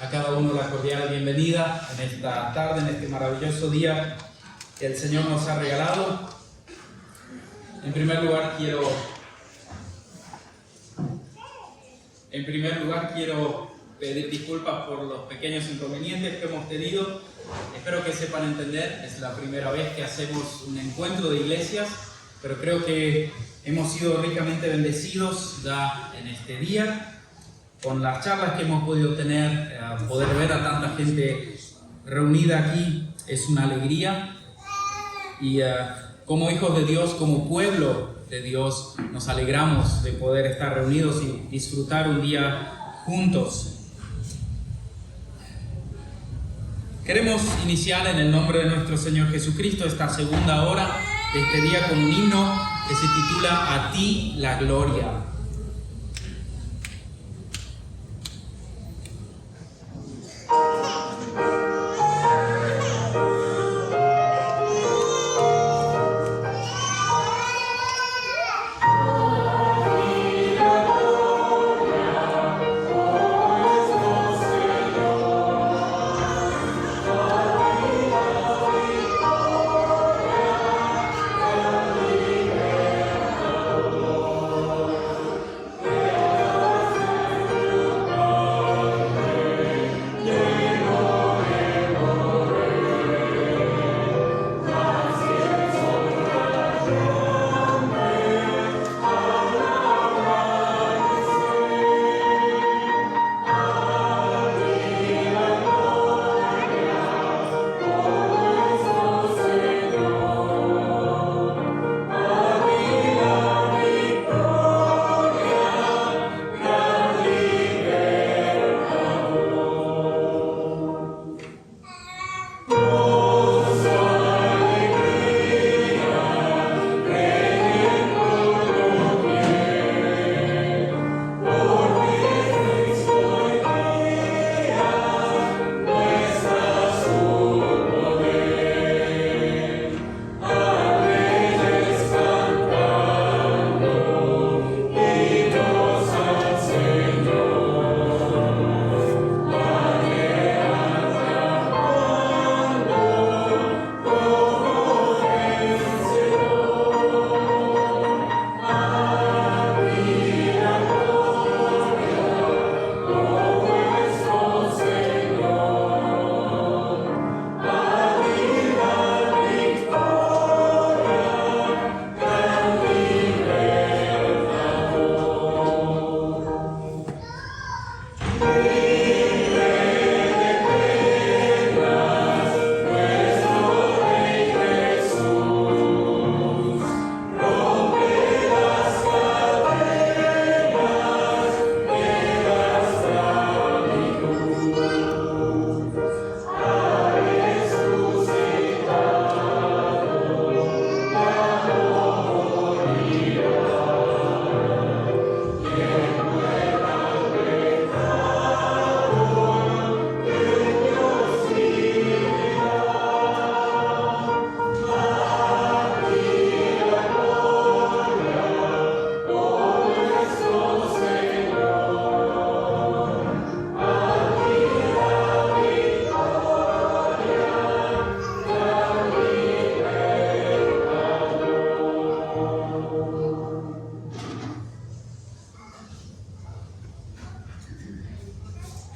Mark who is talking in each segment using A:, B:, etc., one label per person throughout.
A: a cada uno la cordial bienvenida en esta tarde, en este maravilloso día que el Señor nos ha regalado. En primer lugar quiero pedir disculpas por los pequeños inconvenientes que hemos tenido. Espero que sepan entender, es la primera vez que hacemos un encuentro de iglesias, pero creo que hemos sido ricamente bendecidos ya en este día con las charlas que hemos podido tener. Poder ver a tanta gente reunida aquí es una alegría, y como hijos de Dios, como pueblo de Dios, nos alegramos de poder estar reunidos y disfrutar un día juntos. Queremos iniciar en el nombre de nuestro Señor Jesucristo esta segunda hora de este día con un himno que se titula A ti la gloria.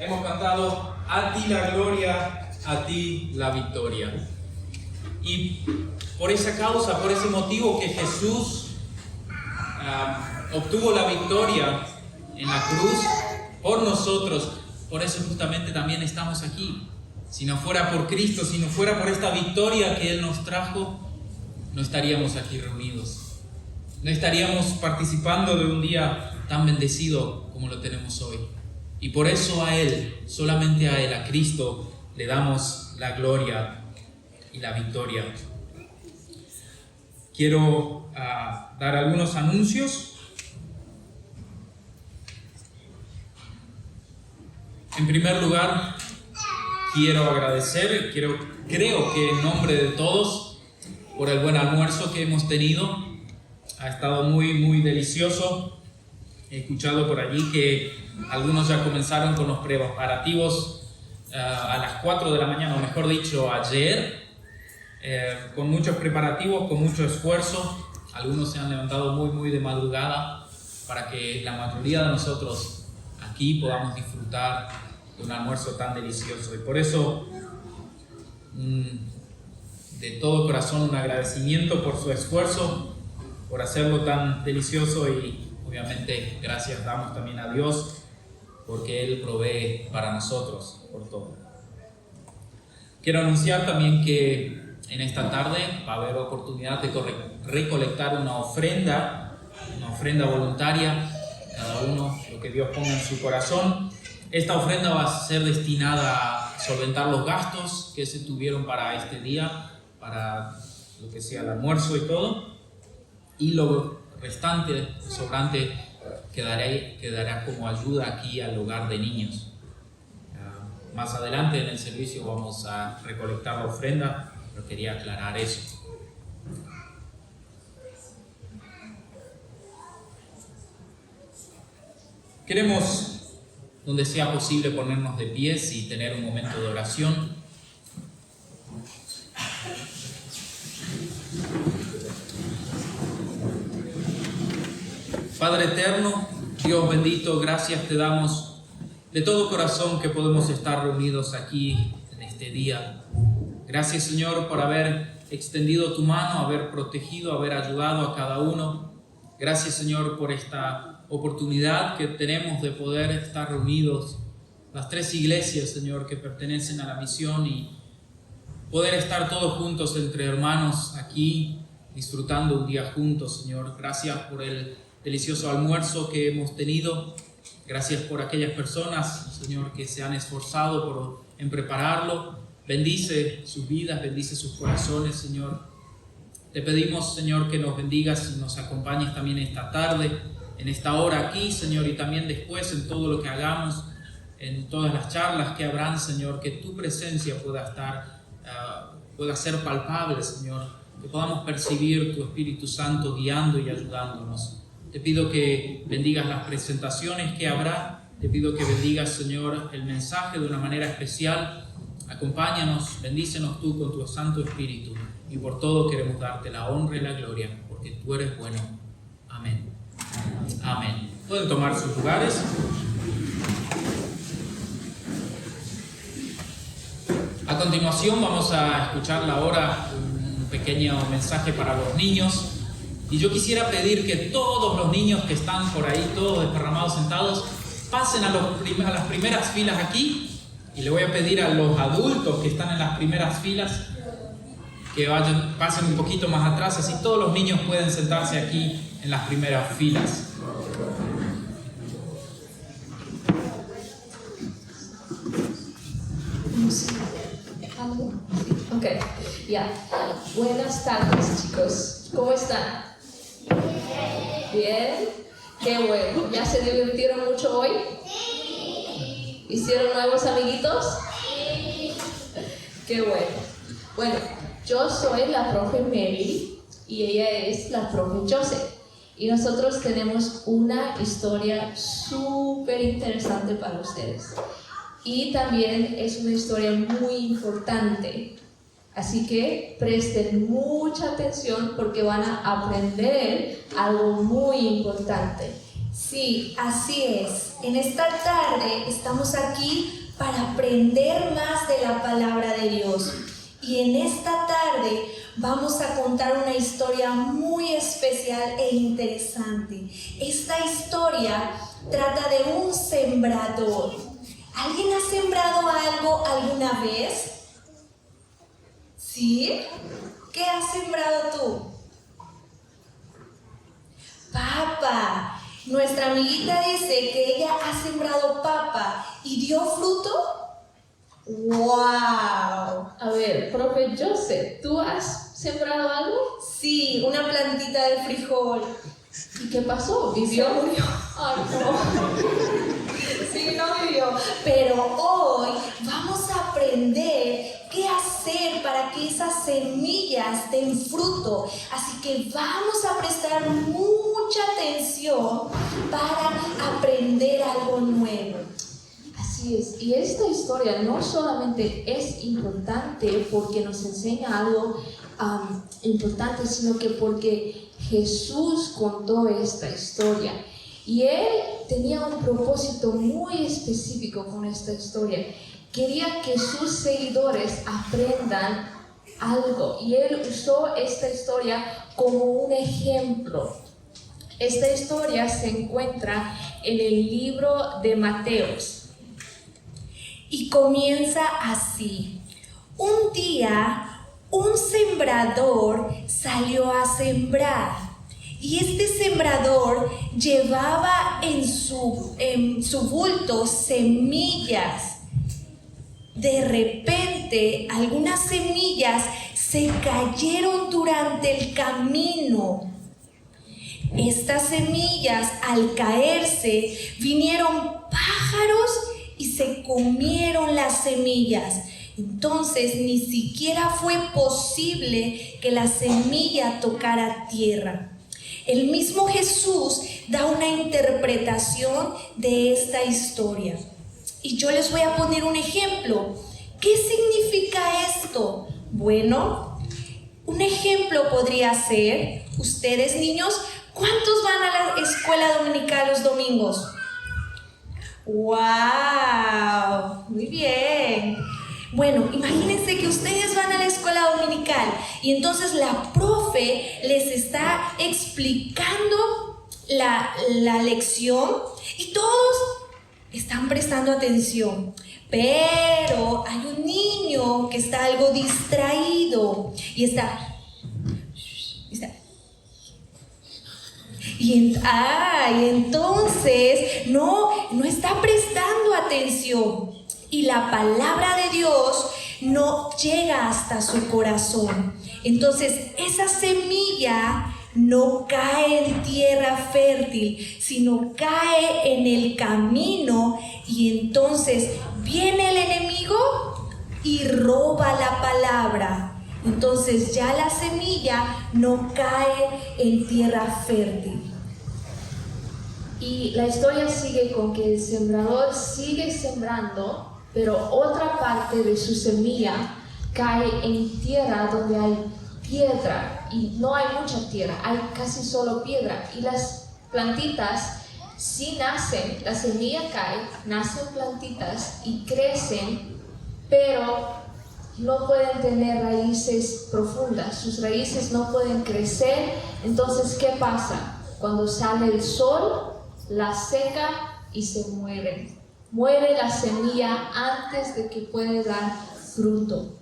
A: Hemos cantado A ti la gloria, a ti la victoria. Y por esa causa, por ese motivo que Jesús obtuvo la victoria en la cruz por nosotros, por eso justamente también estamos aquí. Si no fuera por Cristo, si no fuera por esta victoria que Él nos trajo, no estaríamos aquí reunidos. No estaríamos participando de un día tan bendecido como lo tenemos hoy. Y por eso a Él, solamente a Él, a Cristo, le damos la gloria y la victoria. Quiero dar algunos anuncios. En primer lugar, quiero agradecer, creo que en nombre de todos, por el buen almuerzo que hemos tenido. Ha estado muy, muy delicioso. He escuchado por allí que algunos ya comenzaron con los preparativos a las 4 de la mañana, o mejor dicho, ayer, con muchos preparativos, con mucho esfuerzo. Algunos se han levantado muy de madrugada para que la mayoría de nosotros aquí podamos disfrutar de un almuerzo tan delicioso. Y por eso, de todo corazón, un agradecimiento por su esfuerzo, por hacerlo tan delicioso, y obviamente gracias damos también a Dios porque Él provee para nosotros por todo. Quiero anunciar también que en esta tarde va a haber oportunidad de recolectar una ofrenda voluntaria, cada uno lo que Dios ponga en su corazón. Esta ofrenda va a ser destinada a solventar los gastos que se tuvieron para este día, para lo que sea el almuerzo y todo, y lo restante, sobrante, quedará como ayuda aquí al hogar de niños. Más adelante en el servicio vamos a recolectar la ofrenda, pero quería aclarar eso. Queremos, donde sea posible, ponernos de pies y tener un momento de oración. Padre eterno, Dios bendito, gracias te damos de todo corazón que podemos estar reunidos aquí en este día. Gracias, Señor, por haber extendido tu mano, haber protegido, haber ayudado a cada uno. Gracias, Señor, por esta oportunidad que tenemos de poder estar reunidos, las 3 iglesias, Señor, que pertenecen a la misión, y poder estar todos juntos entre hermanos aquí, disfrutando un día juntos, Señor. Gracias por el delicioso almuerzo que hemos tenido. Gracias por aquellas personas, Señor, que se han esforzado en prepararlo. Bendice sus vidas, bendice sus corazones, Señor. Te pedimos, Señor, que nos bendigas y nos acompañes también esta tarde, en esta hora aquí, Señor, y también después en todo lo que hagamos, en todas las charlas que habrán, Señor, que tu presencia pueda ser palpable, Señor, que podamos percibir tu Espíritu Santo guiando y ayudándonos. Te pido que bendigas las presentaciones que habrá, te pido que bendigas, Señor, el mensaje de una manera especial. Acompáñanos, bendícenos tú con tu Santo Espíritu, y por todo queremos darte la honra y la gloria, porque tú eres bueno. Amén. Amén. Pueden tomar sus lugares. A continuación vamos a escuchar ahora un pequeño mensaje para los niños. Y yo quisiera pedir que todos los niños que están por ahí, todos desparramados sentados, pasen a las primeras filas aquí. Y le voy a pedir a los adultos que están en las primeras filas que pasen un poquito más atrás, así todos los niños pueden sentarse aquí en las primeras filas.
B: Ok, ya. Buenas tardes, chicos. ¿Cómo están? Bien. Qué bueno. ¿Ya se divirtieron mucho hoy? Sí. ¿Hicieron nuevos amiguitos? Sí. Qué bueno. Bueno, yo soy la profe Mary y ella es la profe Joseph. Y nosotros tenemos una historia súper interesante para ustedes. Y también es una historia muy importante. Así que presten mucha atención porque van a aprender algo muy importante.
C: Sí, así es. En esta tarde estamos aquí para aprender más de la palabra de Dios. Y en esta tarde vamos a contar una historia muy especial e interesante. Esta historia trata de un sembrador. ¿Alguien ha sembrado algo alguna vez? ¿Sí? ¿Qué has sembrado tú? Papa. Nuestra amiguita dice que ella ha sembrado papa y dio fruto. ¡Wow!
B: A ver, profe Joseph, ¿tú has sembrado algo?
C: Sí, una plantita de frijol.
B: ¿Y qué pasó? ¿Vivió?
C: Murió.
B: Ay, no.
C: Sí, no vivió. Pero hoy vamos a aprender qué hacer para que esas semillas den fruto. Así que vamos a prestar mucha atención para aprender algo nuevo. Así
B: Así es, y esta historia no solamente es importante porque nos enseña algo importante, sino que porque Jesús contó esta historia. Y Él tenía un propósito muy específico con esta historia. Quería que sus seguidores aprendan algo, y Él usó esta historia como un ejemplo. Esta historia se encuentra en el libro de Mateos.
C: Y comienza así. Un día, un sembrador salió a sembrar. Y este sembrador llevaba en su bulto semillas. De repente, algunas semillas se cayeron durante el camino. Estas semillas, al caerse, vinieron pájaros y se comieron las semillas. Entonces ni siquiera fue posible que la semilla tocara tierra. El mismo Jesús da una interpretación de esta historia. Y yo les voy a poner un ejemplo. ¿Qué significa esto? Bueno, un ejemplo podría ser, ustedes niños, ¿cuántos van a la escuela dominical los domingos? ¡Wow! Muy bien. Bueno, imagínense que ustedes van a la escuela dominical y entonces la profe les está explicando la lección y todos están prestando atención. Pero hay un niño que está algo distraído y está. Y entonces no está prestando atención y la palabra de Dios no llega hasta su corazón. Entonces esa semilla no cae en tierra fértil, sino cae en el camino y entonces viene el enemigo y roba la palabra. Entonces ya la semilla no cae en tierra fértil.
B: Y la historia sigue con que el sembrador sigue sembrando, pero otra parte de su semilla cae en tierra donde hay piedra y no hay mucha tierra, hay casi solo piedra. Y las plantitas sí nacen, la semilla cae, nacen plantitas y crecen, pero no pueden tener raíces profundas, sus raíces no pueden crecer. Entonces, ¿qué pasa? Cuando sale el sol, la seca y se mueren. Muere la semilla antes de que pueda dar fruto.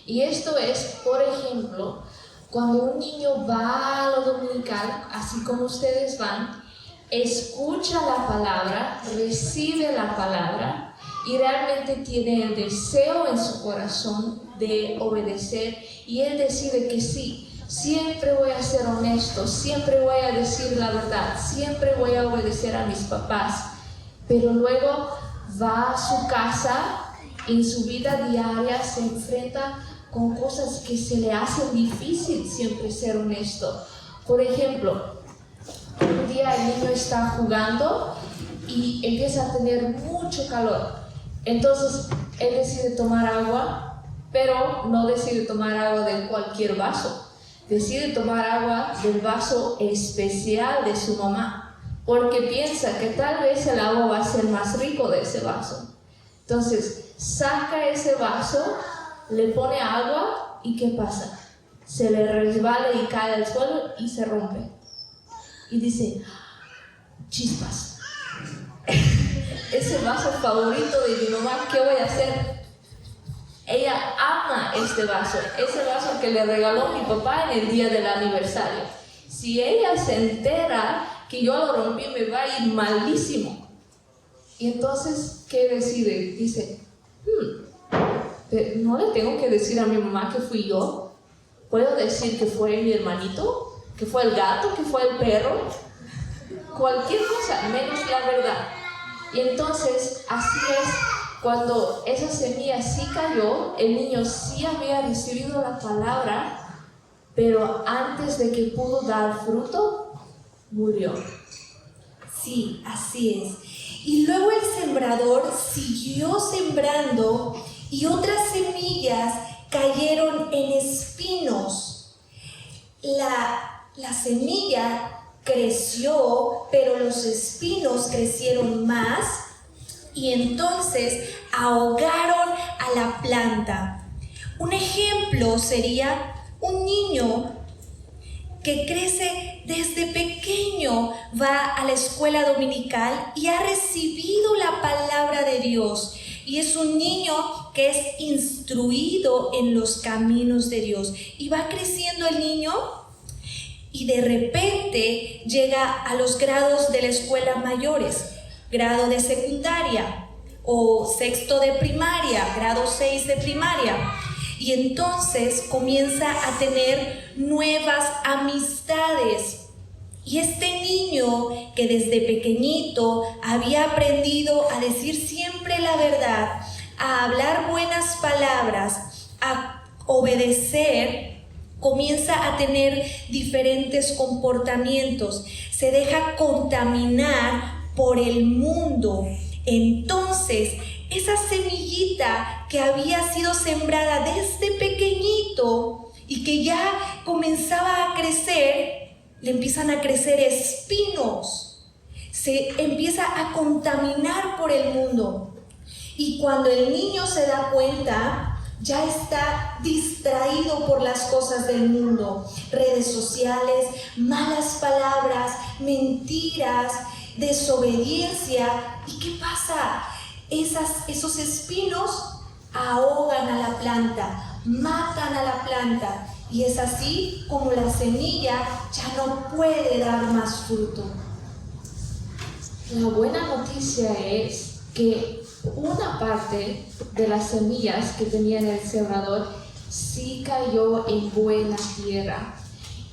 B: Y esto es, por ejemplo, cuando un niño va a lo dominical, así como ustedes van, escucha la palabra, recibe la palabra y realmente tiene el deseo en su corazón de obedecer y él decide que sí. Siempre voy a ser honesto, siempre voy a decir la verdad, siempre voy a obedecer a mis papás. Pero luego va a su casa, en su vida diaria se enfrenta con cosas que se le hacen difícil siempre ser honesto. Por ejemplo, un día el niño está jugando y empieza a tener mucho calor. Entonces él decide tomar agua, pero no decide tomar agua de cualquier vaso. Decide tomar agua del vaso especial de su mamá, porque piensa que tal vez el agua va a ser más rico de ese vaso. Entonces, saca ese vaso, le pone agua y ¿qué pasa? Se le resbala y cae al suelo y se rompe. Y dice, chispas. Ese vaso favorito de mi mamá, ¿qué voy a hacer? Ella ama este vaso, ese vaso que le regaló mi papá en el día del aniversario. Si ella se entera que yo lo rompí, me va a ir malísimo. Y entonces, ¿qué decide? Dice, ¿no le tengo que decir a mi mamá que fui yo? ¿Puedo decir que fue mi hermanito? ¿Que fue el gato? ¿Que fue el perro? Cualquier cosa, menos la verdad. Y entonces, así es. Cuando esa semilla sí cayó, el niño sí había recibido la palabra, pero antes de que pudo dar fruto, murió.
C: Sí, así es. Y luego el sembrador siguió sembrando y otras semillas cayeron en espinos. La semilla creció, pero los espinos crecieron más y entonces ahogaron a la planta. Un ejemplo sería un niño que crece desde pequeño, va a la escuela dominical y ha recibido la palabra de Dios. Y es un niño que es instruido en los caminos de Dios. Y va creciendo el niño y de repente llega a los grados de la escuela mayores, grado de secundaria o sexto de primaria, grado 6 de primaria. Y entonces comienza a tener nuevas amistades. Y este niño que desde pequeñito había aprendido a decir siempre la verdad, a hablar buenas palabras, a obedecer, comienza a tener diferentes comportamientos. Se deja contaminar por el mundo. Entonces, esa semillita que había sido sembrada desde pequeñito y que ya comenzaba a crecer, le empiezan a crecer espinos, se empieza a contaminar por el mundo. Y cuando el niño se da cuenta, ya está distraído por las cosas del mundo, redes sociales, malas palabras, mentiras, desobediencia. ¿Y qué pasa? Esos espinos ahogan a la planta, matan a la planta, y es así como la semilla ya no puede dar más fruto.
B: La buena noticia es que una parte de las semillas que tenía en el sembrador sí cayó en buena tierra.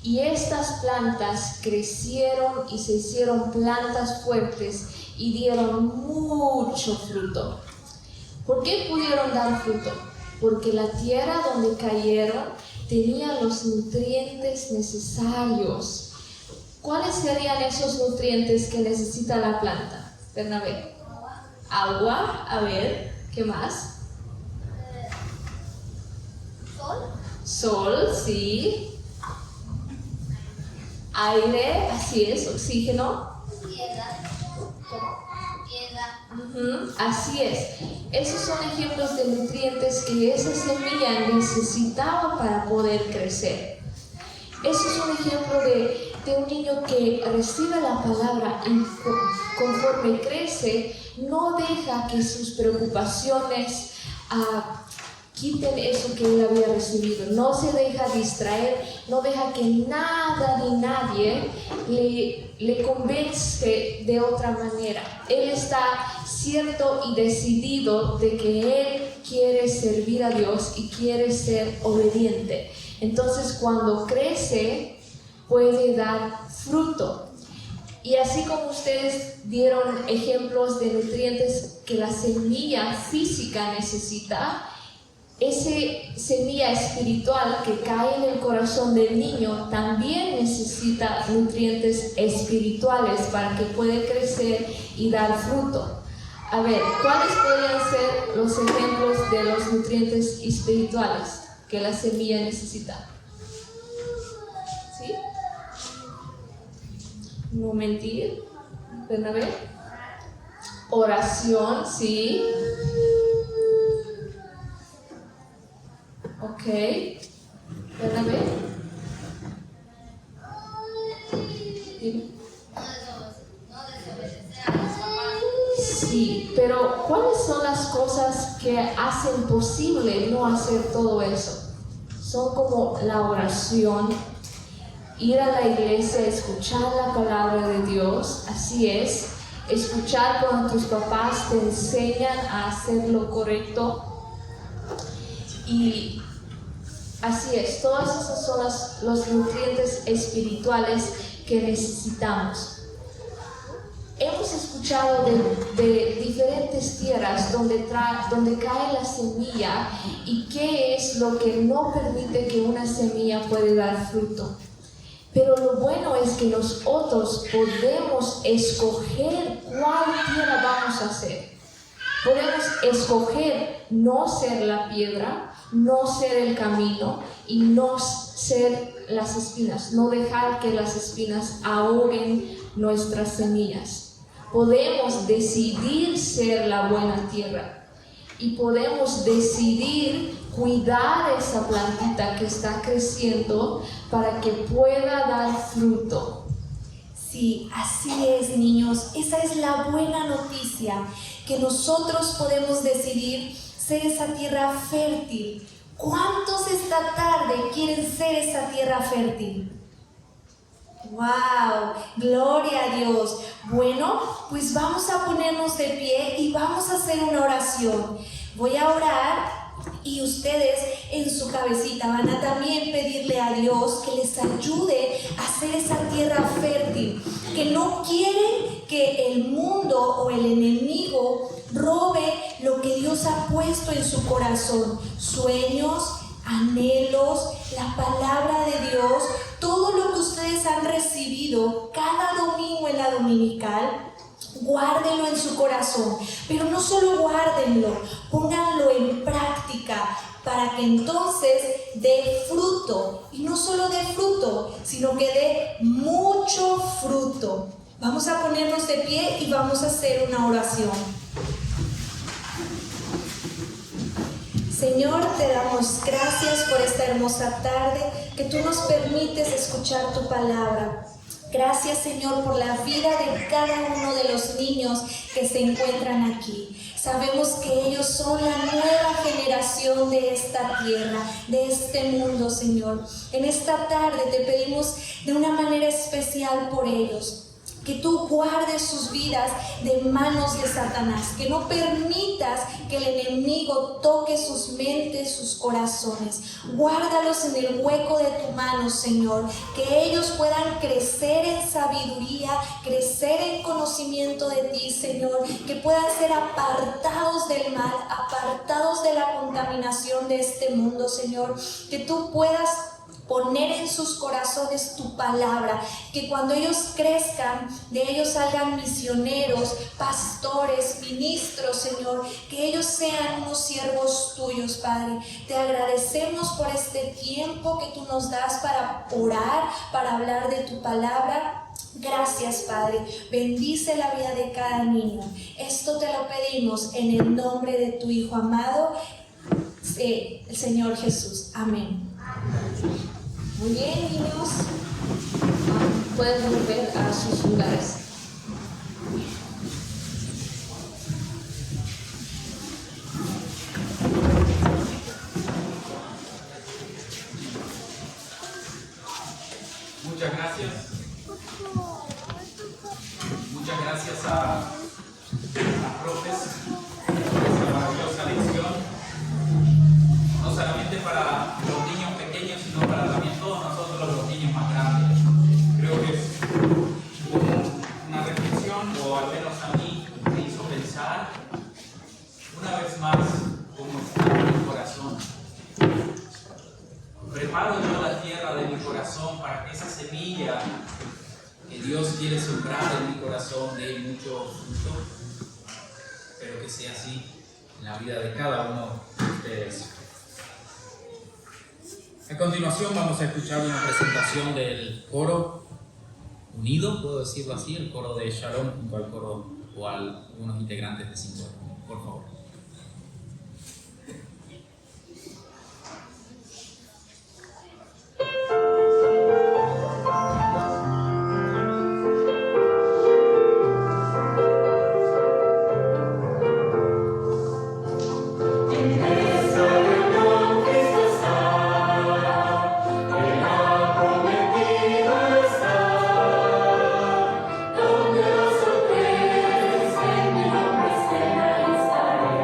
B: Y estas plantas crecieron y se hicieron plantas fuertes y dieron mucho fruto. ¿Por qué pudieron dar fruto? Porque la tierra donde cayeron tenía los nutrientes necesarios. ¿Cuáles serían esos nutrientes que necesita la planta? Bernabé. Agua, a ver, ¿qué más? Sol, sí. Aire, así es, oxígeno. Así es. Esos son ejemplos de nutrientes que esa semilla necesitaba para poder crecer. Eso es un ejemplo de un niño que recibe la palabra y conforme crece, no deja que sus preocupaciones quiten eso que él había recibido. No se deja distraer, no deja que nada ni nadie le convence de otra manera. Él está cierto y decidido de que él quiere servir a Dios y quiere ser obediente. Entonces, cuando crece, puede dar fruto. Y así como ustedes dieron ejemplos de nutrientes que la semilla física necesita, esa semilla espiritual que cae en el corazón del niño también necesita nutrientes espirituales para que pueda crecer y dar fruto. A ver, ¿cuáles podrían ser los ejemplos de los nutrientes espirituales que la semilla necesita? ¿Sí? No mentir, Bernabé. Oración, sí. Ok. Bernabé. Dime. Sí, pero ¿cuáles son las cosas que hacen posible no hacer todo eso? Son como la oración, ir a la iglesia, escuchar la palabra de Dios, así es, escuchar cuando tus papás te enseñan a hacer lo correcto, y así es, todos esos son los nutrientes espirituales que necesitamos. Hemos escuchado de diferentes tierras donde cae la semilla y qué es lo que no permite que una semilla pueda dar fruto. Pero lo bueno es que nosotros podemos escoger cuál tierra vamos a hacer. Podemos escoger no ser la piedra, no ser el camino y no ser las espinas, no dejar que las espinas ahoguen nuestras semillas. Podemos decidir ser la buena tierra y podemos decidir cuidar esa plantita que está creciendo para que pueda dar fruto.
C: Sí, así es, niños. Esa es la buena noticia, que nosotros podemos decidir ser esa tierra fértil. ¿Cuántos esta tarde quieren ser esa tierra fértil? ¡Wow! ¡Gloria a Dios! Bueno, pues vamos a ponernos de pie y vamos a hacer una oración. Voy a orar y ustedes en su cabecita van a también pedirle a Dios que les ayude a hacer esa tierra fértil, que no quieren que el mundo o el enemigo robe lo que Dios ha puesto en su corazón, sueños, anhelos, la palabra de Dios, todo lo que ustedes han recibido cada domingo en la dominical. Guárdenlo en su corazón, pero no solo guárdenlo, pónganlo en práctica para que entonces dé fruto, y no solo dé fruto, sino que dé mucho fruto. Vamos a ponernos de pie y vamos a hacer una oración. Señor, te damos gracias por esta hermosa tarde que tú nos permites escuchar tu palabra. Gracias, Señor, por la vida de cada uno de los niños que se encuentran aquí. Sabemos que ellos son la nueva generación de esta tierra, de este mundo, Señor. En esta tarde te pedimos de una manera especial por ellos, que tú guardes sus vidas de manos de Satanás, que no permitas que el enemigo toque sus mentes, sus corazones. Guárdalos en el hueco de tu mano, Señor, que ellos puedan crecer en sabiduría, crecer en conocimiento de ti, Señor, que puedan ser apartados del mal, apartados de la contaminación de este mundo, Señor, que tú puedas poner en sus corazones tu palabra, que cuando ellos crezcan, de ellos salgan misioneros, pastores, ministros, Señor, que ellos sean unos siervos tuyos, Padre. Te agradecemos por este tiempo que tú nos das para orar, para hablar de tu palabra. Gracias, Padre. Bendice la vida de cada niño. Esto te lo pedimos en el nombre de tu Hijo amado, el Señor Jesús. Amén.
B: Muy bien, niños. Pueden volver a sus lugares.
A: Muchas gracias. Muchas gracias a las profes por esa maravillosa lección. No solamente para los niños pequeños, sino para también todos nosotros los niños más grandes. Creo que es una reflexión, o al menos a mí me hizo pensar una vez más cómo está mi corazón. Preparo yo la tierra de mi corazón para que esa semilla que Dios quiere sembrar en mi corazón dé mucho fruto. Espero que sea así en la vida de cada uno de ustedes. A continuación vamos a escuchar una presentación del coro unido, puedo decirlo así, el coro de Shalom junto al coro o a algunos integrantes de Singular. Por favor.
D: Donde los hombres en mi nombre estén, ahí estaré.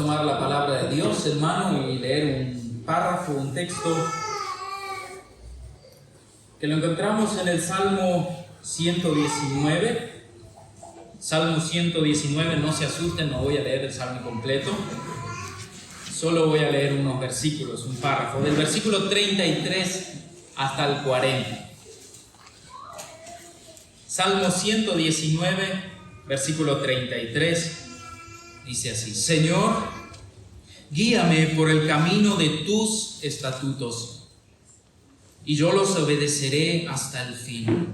A: tomar la palabra de Dios en mano y leer un párrafo, un texto que lo encontramos en el Salmo 119. Salmo 119, no se asusten, no voy a leer el Salmo completo. Solo voy a leer unos versículos, un párrafo, del versículo 33 hasta el 40. Salmo 119, versículo 33, dice así: Señor, guíame por el camino de tus estatutos, y yo los obedeceré hasta el fin.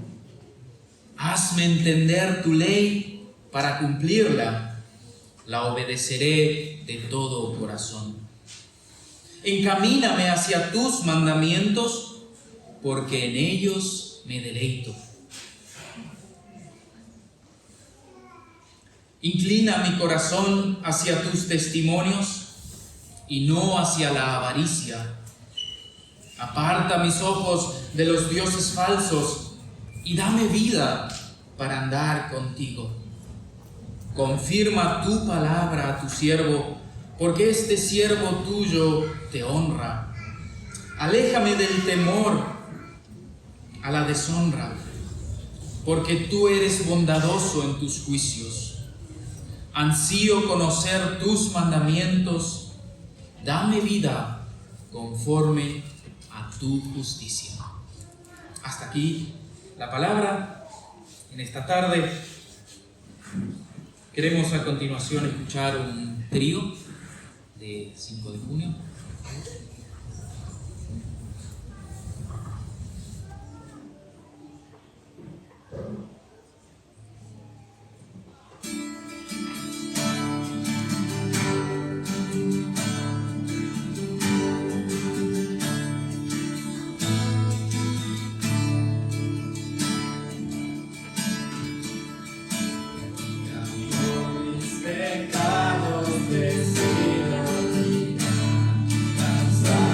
A: Hazme entender tu ley para cumplirla, la obedeceré de todo corazón. Encamíname hacia tus mandamientos, porque en ellos me deleito. Inclina mi corazón hacia tus testimonios y no hacia la avaricia. Aparta mis ojos de los dioses falsos y dame vida para andar contigo. Confirma tu palabra a tu siervo, porque este siervo tuyo te honra. Aléjame del temor a la deshonra, porque tú eres bondadoso en tus juicios. Ansío conocer tus mandamientos, dame vida conforme a tu justicia. Hasta aquí la palabra en esta tarde. Queremos a continuación escuchar un trío de 5 de junio.
D: Pecados decido, cansado.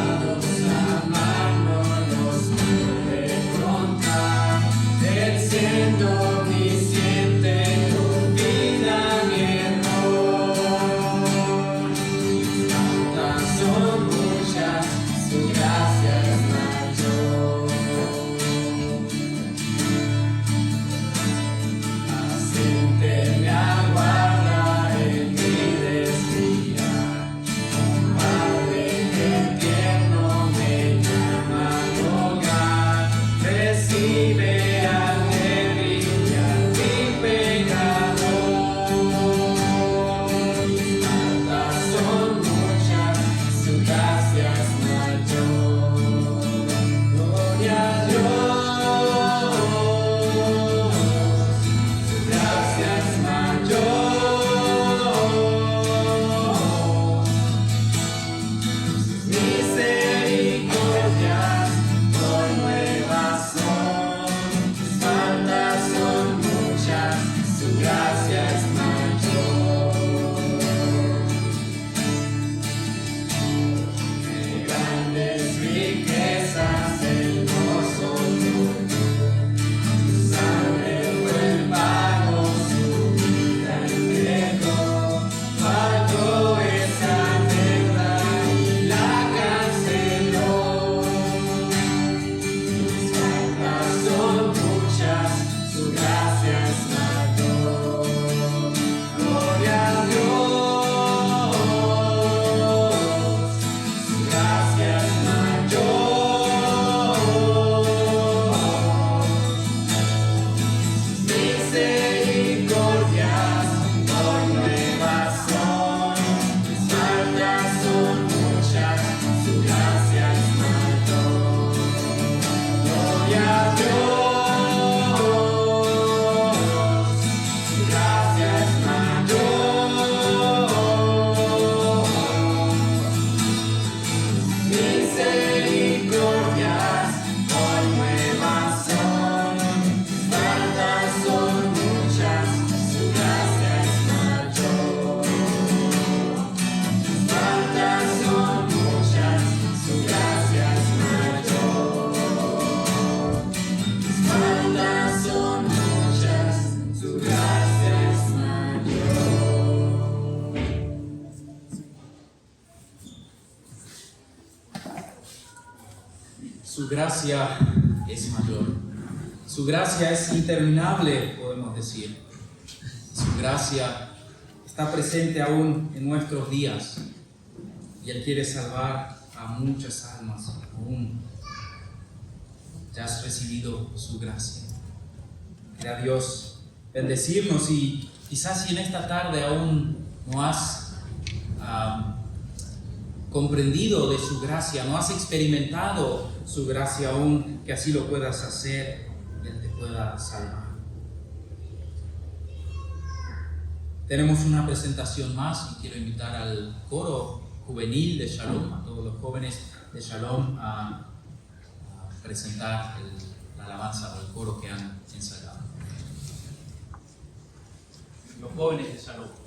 A: su gracia es mayor. Su gracia es interminable, podemos decir. Su gracia está presente aún en nuestros días y Él quiere salvar a muchas almas aún. Ya has recibido su gracia. Quiera Dios bendecirnos y quizás si en esta tarde aún no has comprendido de su gracia, no has experimentado su gracia aún, que así lo puedas hacer y Él te pueda salvar. Tenemos una presentación más y quiero invitar al coro juvenil de Shalom, a todos los jóvenes de Shalom a presentar la alabanza o el coro que han ensayado. Los jóvenes de Shalom.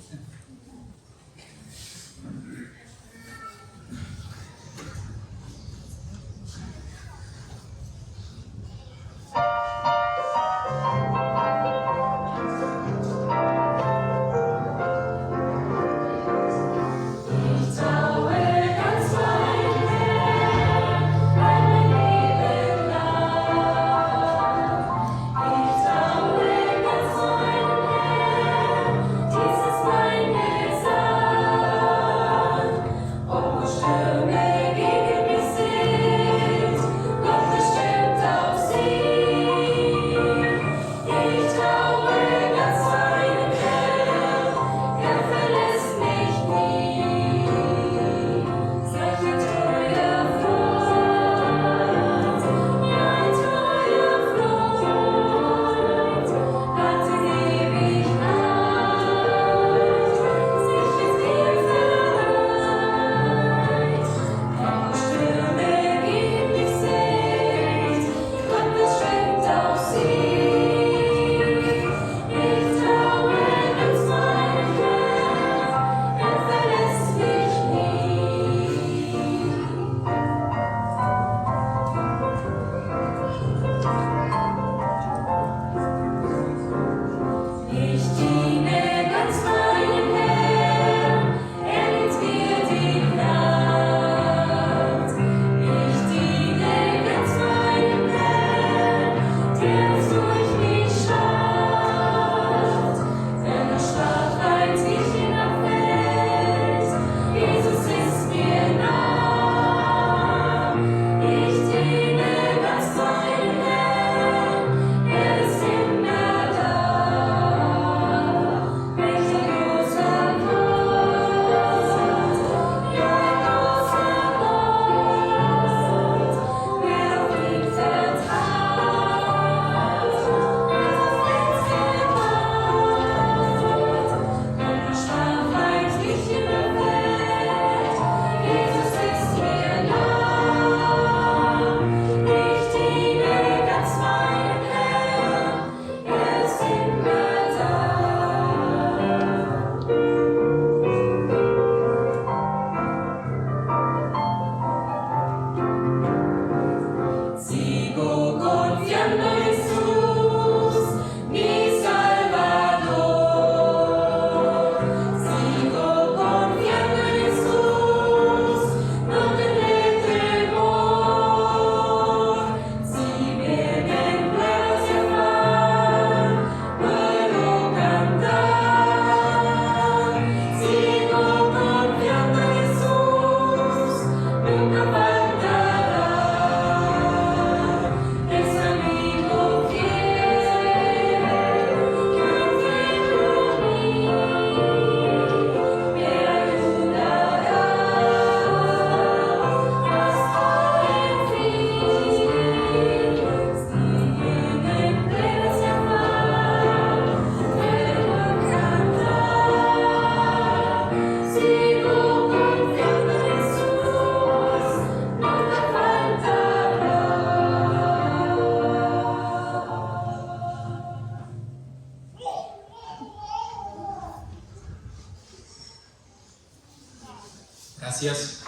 A: Gracias.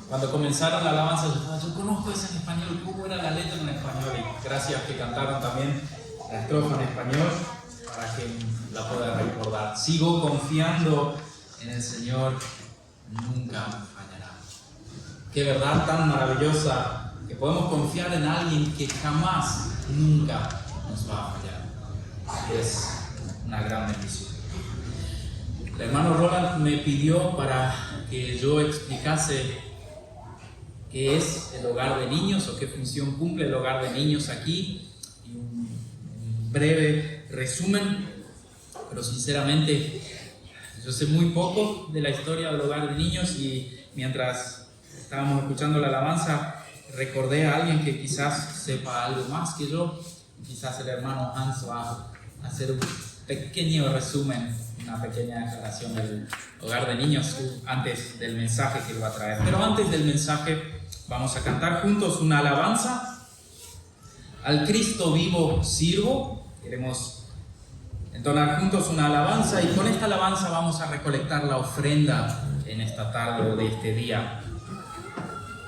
A: Cuando comenzaron la alabanza, yo conozco eso en español, ¿cómo era la letra en español? Y gracias que cantaron también la estrofa en español para que la pueda recordar. Sigo confiando en el Señor, nunca me fallará. Qué verdad tan maravillosa que podemos confiar en alguien que jamás, nunca nos va a fallar. Es una gran bendición. El hermano Roland me pidió para que yo explicase qué es el hogar de niños o qué función cumple el hogar de niños aquí, y un breve resumen, pero sinceramente yo sé muy poco de la historia del hogar de niños, y mientras estábamos escuchando la alabanza recordé a alguien que quizás sepa algo más que yo. Quizás el hermano Hans va a hacer un pequeño resumen, una pequeña declaración del hogar de niños antes del mensaje que él va a traer. Pero antes del mensaje vamos a cantar juntos una alabanza. Al Cristo vivo sirvo. Queremos entonar juntos una alabanza, y con esta alabanza vamos a recolectar la ofrenda en esta tarde o de este día.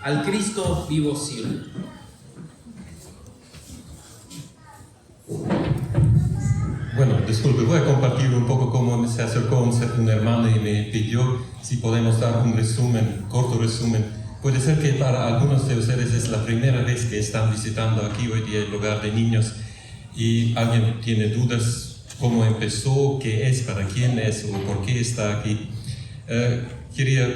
A: Al Cristo vivo sirvo.
D: Bueno, disculpe, voy a compartir un poco cómo se acercó un hermano y me pidió si podemos dar un resumen, corto resumen. Puede ser que para algunos de ustedes es la primera vez que están visitando aquí hoy día el hogar de niños y alguien tiene dudas cómo empezó, qué es, para quién es o por qué está aquí. Quería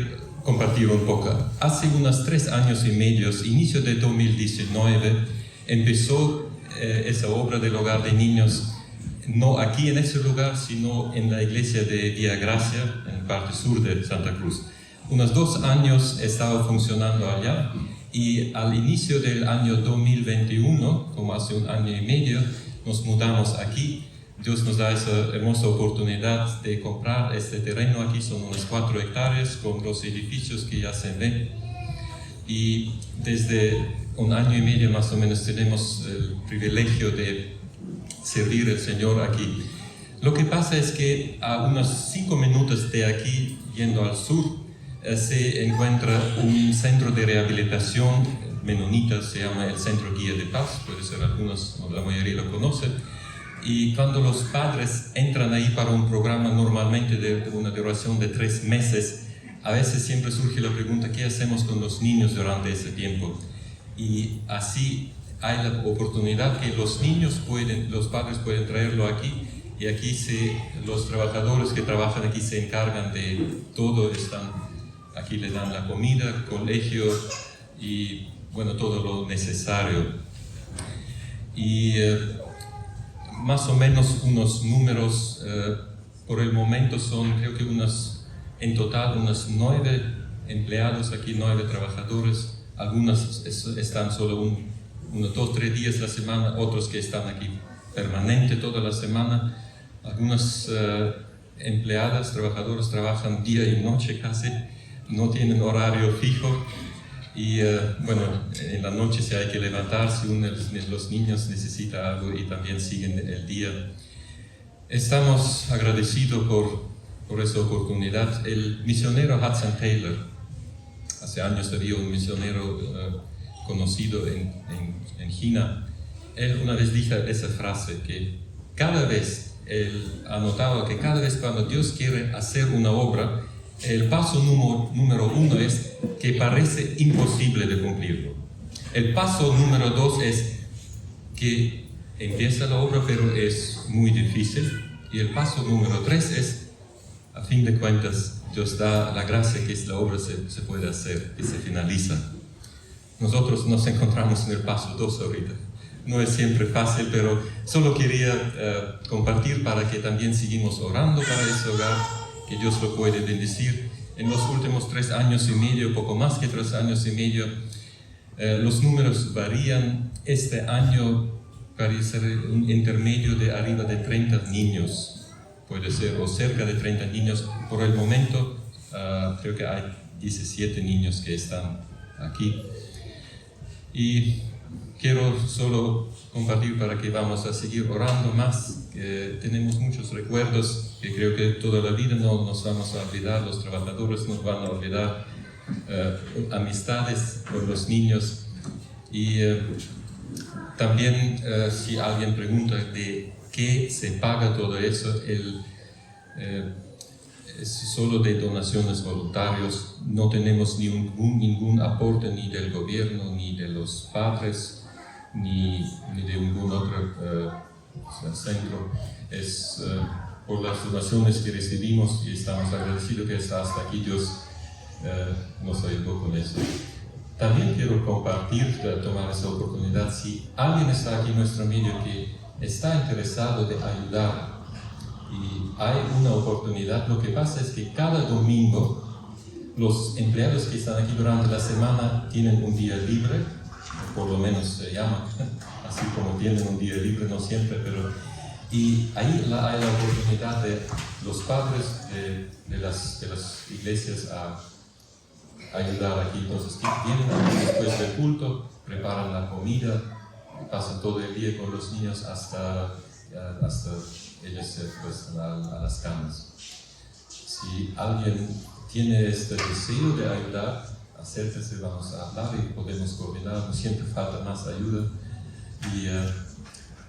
D: compartir un poco. Hace unos 3 años y medio, inicio de 2019, empezó esa obra del hogar de niños, no aquí en ese lugar, sino en la iglesia de Vía Gracia, en la parte sur de Santa Cruz. Unos 2 años estaba funcionando allá, y al inicio del año 2021, como hace 1 año y medio, nos mudamos aquí. Dios nos da esa hermosa oportunidad de comprar este terreno. Aquí son unas 4 hectáreas con los edificios que ya se ven. Y desde 1 año y medio más o menos tenemos el privilegio de servir al Señor aquí. Lo que pasa es que a unos 5 minutos de aquí, yendo al sur, se encuentra un centro de rehabilitación menonita, se llama el Centro Guía de Paz, puede ser algunos o la mayoría lo conocen. Y cuando los padres entran ahí para un programa normalmente de una duración de 3 meses, a veces siempre surge la pregunta, ¿qué hacemos con los niños durante ese tiempo? Y así hay la oportunidad que los padres pueden traerlo aquí, y aquí los trabajadores que trabajan aquí se encargan de todo, aquí le dan la comida, colegio y bueno, todo lo necesario. Y más o menos unos números, por el momento son, creo que en total unos 9 empleados aquí, 9 trabajadores. Algunos están solo 1, 2, 3 días a la semana, otros que están aquí permanente toda la semana. Algunas empleadas, trabajadores trabajan día y noche casi, no tienen horario fijo. Y bueno, en la noche si hay que levantarse, uno de los niños necesita algo y también siguen el día. Estamos agradecidos por esa oportunidad. El misionero Hudson Taylor, hace años había un misionero conocido en China, él una vez dijo esa frase, que cada vez, él anotaba que cada vez cuando Dios quiere hacer una obra, el paso número 1 es que parece imposible de cumplirlo. El paso número 2 es que empieza la obra pero es muy difícil. Y el paso número 3 es, a fin de cuentas, Dios da la gracia que la obra se puede hacer y se finaliza. Nosotros nos encontramos en el paso 2 ahorita. No es siempre fácil, pero solo quería compartir para que también seguimos orando para ese hogar, que Dios lo puede bendecir. En los últimos 3 años y medio, poco más que 3 años y medio, los números varían. Este año parece un intermedio de arriba de 30 niños, puede ser, o cerca de 30 niños. Por el momento, creo que hay 17 niños que están aquí. Y quiero solo compartir para que vamos a seguir orando más, que tenemos muchos recuerdos que creo que toda la vida no nos vamos a olvidar, los trabajadores nos van a olvidar, amistades con los niños. Y también si alguien pregunta de qué se paga todo eso, es solo de donaciones voluntarias. no tenemos ningún aporte ni del gobierno, ni de los padres, ni de ningún otro centro. Es por las donaciones que recibimos y estamos agradecidos que hasta aquí Dios nos ayudó con eso. También quiero compartir, tomar esa oportunidad, si alguien está aquí en nuestro medio que está interesado de ayudar y hay una oportunidad. Lo que pasa es que cada domingo los empleados que están aquí durante la semana tienen un día libre, por lo menos se llama así, como tienen un día libre, no siempre, pero y ahí hay la oportunidad de los padres de las iglesias a ayudar aquí. Entonces vienen después del culto, preparan la comida, pasan todo el día con los niños hasta ellos se acuestan a las camas. Si alguien tiene este deseo de ayudar, acérquese, vamos a hablar y podemos coordinar. Siempre falta más ayuda. Y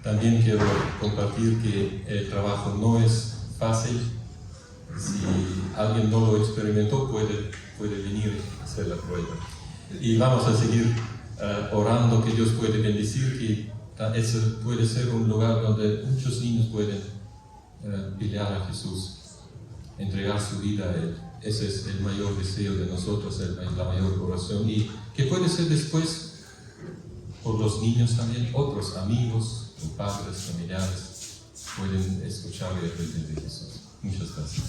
D: también quiero compartir que el trabajo no es fácil. Si alguien no lo experimentó, puede venir a hacer la prueba. Y vamos a seguir orando que Dios puede bendecir, que ese puede ser un lugar donde muchos niños pueden pelear a Jesús, entregar su vida a Él. Ese es el mayor deseo de nosotros, la mayor oración. Y que puede ser después por los niños también, otros amigos, padres, familiares, pueden escuchar y aprender de Jesús. Muchas gracias.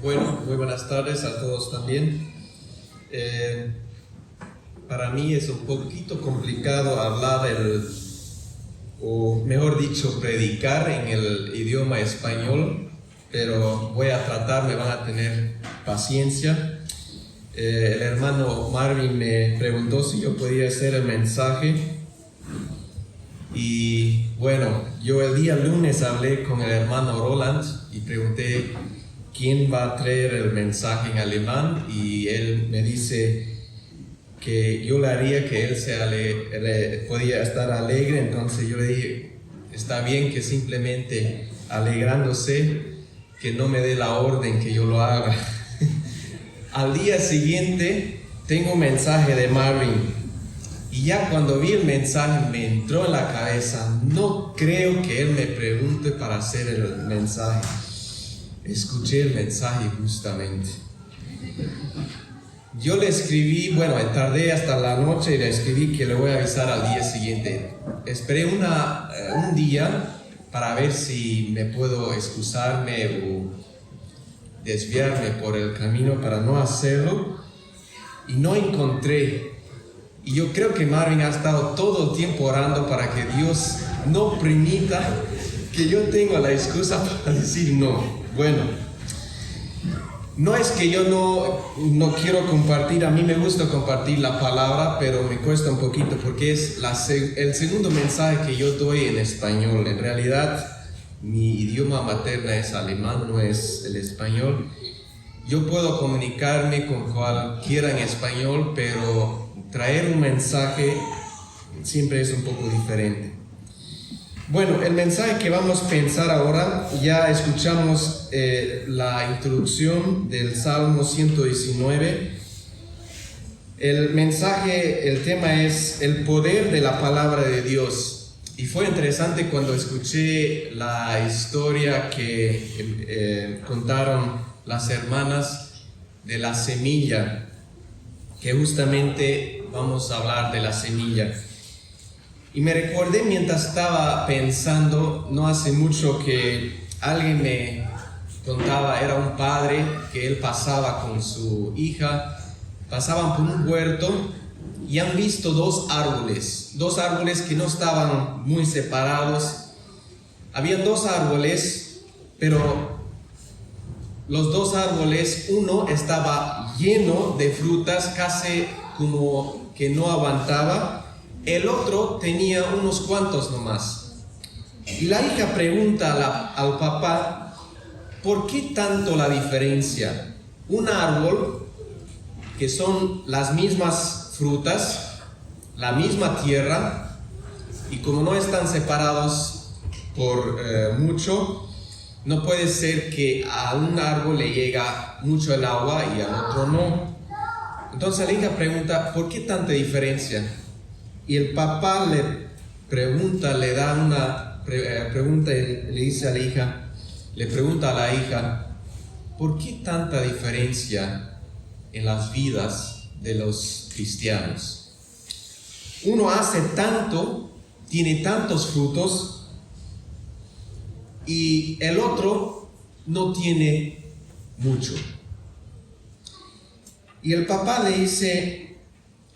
E: Bueno, muy buenas tardes a todos también. Para mí es un poquito complicado hablar o mejor dicho, predicar en el idioma español, pero voy a tratar, me van a tener paciencia. El hermano Marvin me preguntó si yo podía hacer el mensaje y bueno, yo el día lunes hablé con el hermano Roland y pregunté quién va a traer el mensaje en alemán y él me dice que yo le haría que él podía estar alegre, entonces yo le dije, está bien que simplemente alegrándose, que no me dé la orden que yo lo haga. Al día siguiente tengo un mensaje de Marvin y ya cuando vi el mensaje me entró en la cabeza, no creo que él me pregunte para hacer el mensaje. Escuché el mensaje justamente. Yo le escribí, bueno, tardé hasta la noche y le escribí que le voy a avisar al día siguiente. Esperé un día para ver si me puedo excusarme o desviarme por el camino para no hacerlo y no encontré. Y yo creo que Marvin ha estado todo el tiempo orando para que Dios no permita que yo tenga la excusa para decir no. Bueno, no es que yo no quiero compartir, a mí me gusta compartir la palabra, pero me cuesta un poquito porque es el segundo mensaje que yo doy en español. En realidad, mi idioma materno es alemán, no es el español. Yo puedo comunicarme con cualquiera en español, pero traer un mensaje siempre es un poco diferente. Bueno, el mensaje que vamos a pensar ahora, ya escuchamos la introducción del Salmo 119. El mensaje, el tema es el poder de la palabra de Dios. Y fue interesante cuando escuché la historia que contaron las hermanas de la semilla, que justamente vamos a hablar de la semilla. Y me recordé mientras estaba pensando, no hace mucho que alguien me contaba, era un padre que él pasaba con su hija, pasaban por un huerto y han visto dos árboles que no estaban muy separados. Habían dos árboles, pero los dos árboles, uno estaba lleno de frutas, casi como que no aguantaba. El otro tenía unos cuantos nomás. Y la hija pregunta al papá, ¿por qué tanto la diferencia? Un árbol que son las mismas frutas, la misma tierra, y como no están separados por mucho, no puede ser que a un árbol le llega mucho el agua y al otro no. Entonces la hija pregunta, ¿por qué tanta diferencia? Y el papá le da una pregunta y le pregunta a la hija, ¿por qué tanta diferencia en las vidas de los cristianos? Uno hace tanto, tiene tantos frutos, y el otro no tiene mucho. Y el papá le dice,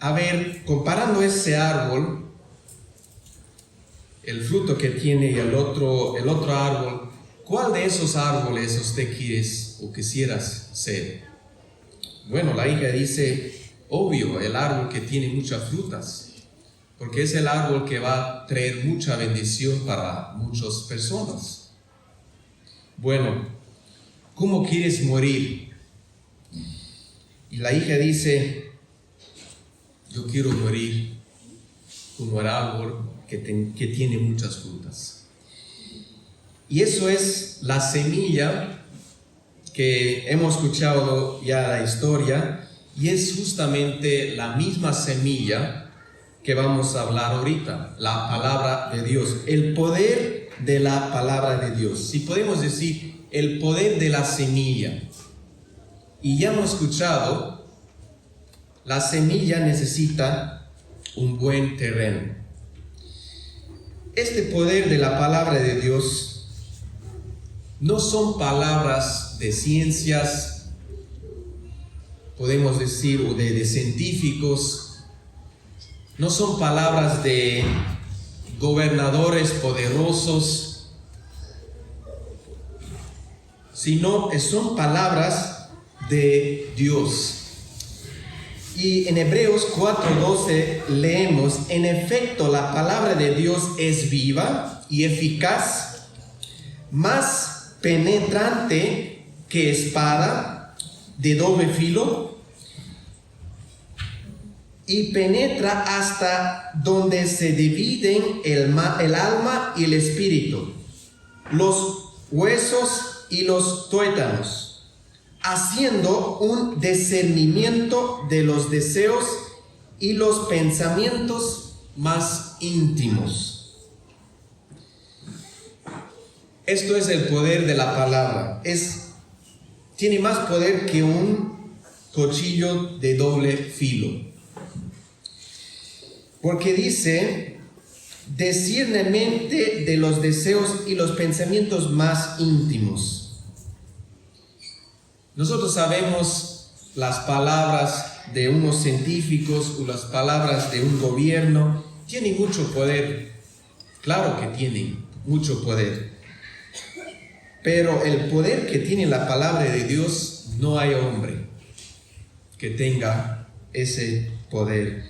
E: a ver, comparando ese árbol, el fruto que tiene y el otro árbol, ¿cuál de esos árboles usted quieres o quisieras ser? Bueno, la hija dice, obvio, el árbol que tiene muchas frutas, porque es el árbol que va a traer mucha bendición para muchas personas. Bueno, ¿cómo quieres morir? Y la hija dice, yo quiero morir como el árbol que tiene muchas frutas. Y eso es la semilla que hemos escuchado ya la historia, y es justamente la misma semilla que vamos a hablar ahorita, la palabra de Dios, el poder de la palabra de Dios. Si podemos decir, el poder de la semilla. Y ya hemos escuchado, la semilla necesita un buen terreno. Este poder de la palabra de Dios no son palabras de ciencias podemos decir, o de científicos. No son palabras de gobernadores poderosos, sino son palabras de Dios. Y en Hebreos 4:12 leemos: en efecto, la palabra de Dios es viva y eficaz, más penetrante que espada de doble filo, y penetra hasta donde se dividen el alma y el espíritu, los huesos y los tuétanos, haciendo un discernimiento de los deseos y los pensamientos más íntimos. Esto es el poder de la palabra. Tiene más poder que un cuchillo de doble filo. Porque dice, discernimiento de los deseos y los pensamientos más íntimos. Nosotros sabemos las palabras de unos científicos o las palabras de un gobierno tienen mucho poder. Claro que tienen mucho poder. Pero el poder que tiene la palabra de Dios, no hay hombre que tenga ese poder.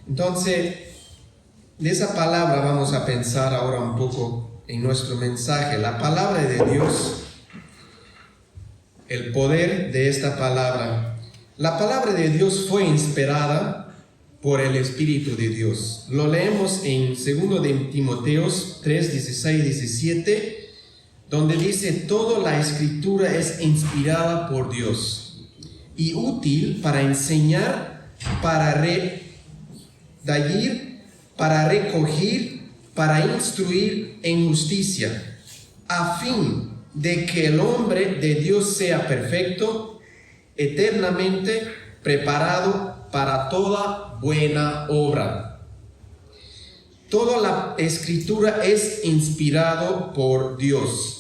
E: Entonces, de esa palabra vamos a pensar ahora un poco en nuestro mensaje. La palabra de Dios, el poder de esta palabra. La palabra de Dios fue inspirada por el Espíritu de Dios. Lo leemos en 2 de Timoteo 3, 16, 17, donde dice: toda la escritura es inspirada por Dios y útil para enseñar, para redarguir, para recoger, para instruir en justicia, a fin de que el hombre de Dios sea perfecto, eternamente preparado para toda buena obra. Toda la escritura es inspirado por Dios.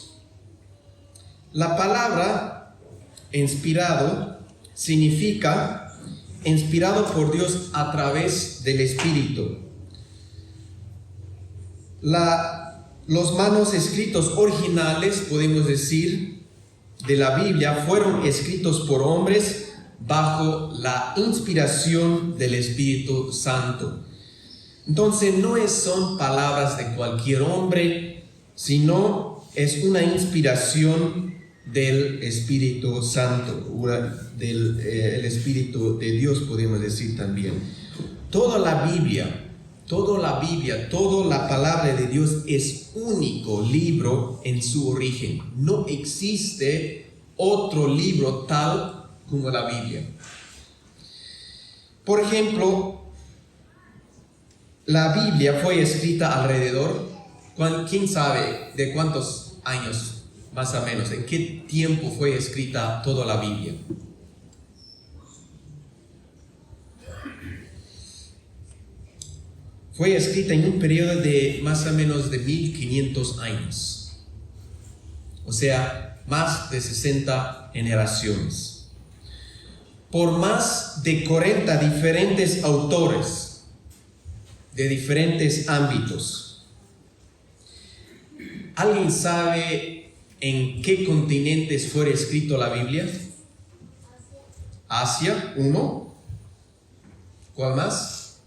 E: La palabra inspirado significa inspirado por Dios a través del Espíritu. Los manuscritos originales, podemos decir, de la Biblia fueron escritos por hombres bajo la inspiración del Espíritu Santo. Entonces no son palabras de cualquier hombre, sino es una inspiración del Espíritu Santo, del Espíritu de Dios, podemos decir también. Toda la Biblia, toda la palabra de Dios es único libro en su origen. No existe otro libro tal como la Biblia. Por ejemplo, la Biblia fue escrita alrededor, ¿quién sabe de cuántos años más o menos? ¿En qué tiempo fue escrita toda la Biblia? Fue escrita en un periodo de más o menos de 1500 años. O sea, más de 60 generaciones. Por más de 40 diferentes autores de diferentes ámbitos. ¿Alguien sabe en qué continentes fue escrito la Biblia? Asia, uno. ¿Cuál más?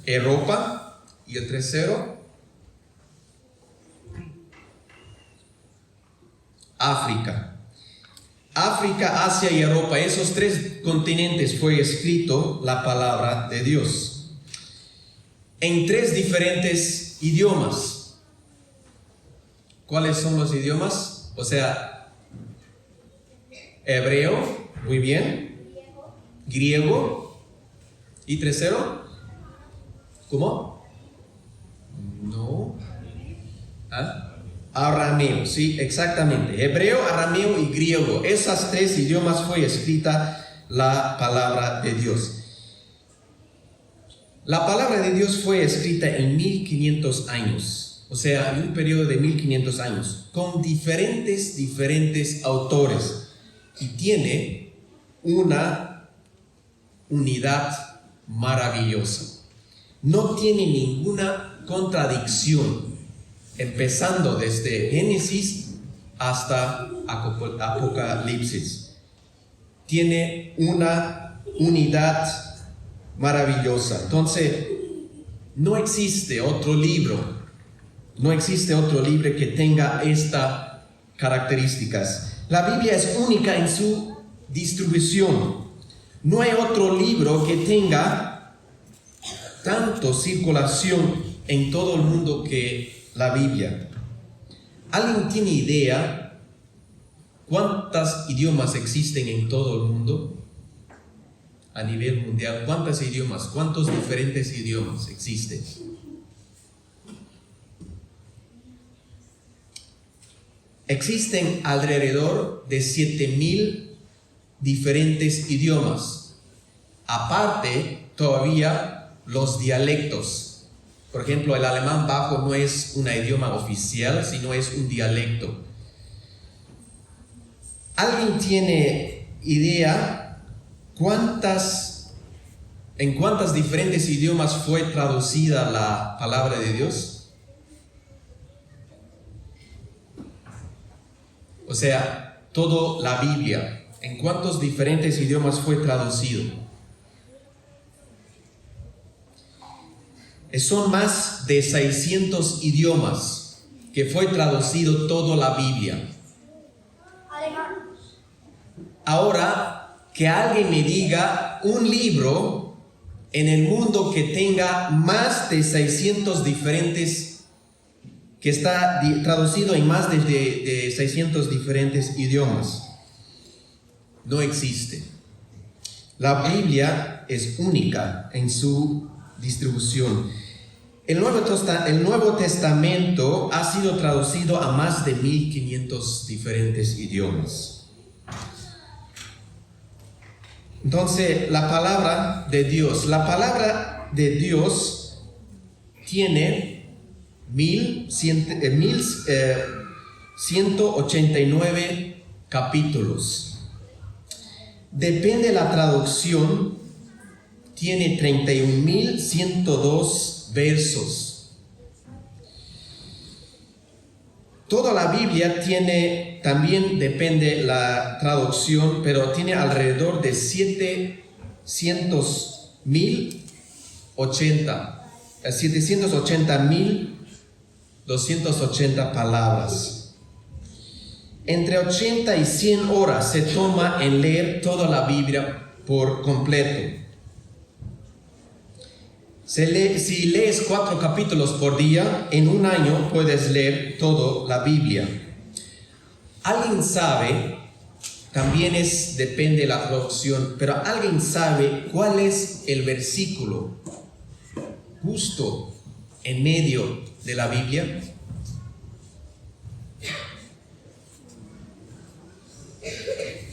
E: Europa. ¿Y el tercero? África. África, Asia y Europa, esos tres continentes fue escrito la palabra de Dios. En tres diferentes idiomas. ¿Cuáles son los idiomas? O sea, hebreo, muy bien. Griego. ¿Y tercero? ¿Cómo? No. ¿Ah? Arameo, sí, exactamente. Hebreo, arameo y griego. Esas tres idiomas fue escrita la palabra de Dios. La palabra de Dios fue escrita en 1500 años. O sea, en un periodo de 1500 años. Con diferentes autores. Y tiene una unidad maravillosa. No tiene ninguna contradicción, empezando desde Génesis hasta Apocalipsis. Tiene una unidad maravillosa. Entonces, no existe otro libro que tenga estas características. La Biblia es única en su distribución. No hay otro libro que tenga tanto circulación en todo el mundo que la Biblia. ¿Alguien tiene idea cuántos idiomas existen en todo el mundo? A nivel mundial, ¿cuántos diferentes idiomas existen? Existen alrededor de 7,000 diferentes idiomas. Aparte, todavía los dialectos. Por ejemplo, el alemán bajo no es un idioma oficial, sino es un dialecto. ¿Alguien tiene idea en cuántos diferentes idiomas fue traducida la palabra de Dios? O sea, toda la Biblia, ¿en cuántos diferentes idiomas fue traducido? Son más de 600 idiomas que fue traducido toda la Biblia. Ahora, que alguien me diga un libro en el mundo que tenga más de 600 diferentes, que está traducido en más de 600 diferentes idiomas. No existe. La Biblia es única en su distribución. El Nuevo Testamento ha sido traducido a más de 1,500 diferentes idiomas. Entonces, la palabra de Dios tiene 1,189 capítulos. Depende de la traducción, tiene 31,102 versos. Toda la Biblia tiene, también depende la traducción, pero tiene alrededor de 780,280 palabras. Entre 80 y 100 horas se toma en leer toda la Biblia por completo. Si lees 4 capítulos por día, en un año puedes leer toda la Biblia. Alguien sabe, también depende de la traducción, pero alguien sabe cuál es el versículo justo en medio de la Biblia.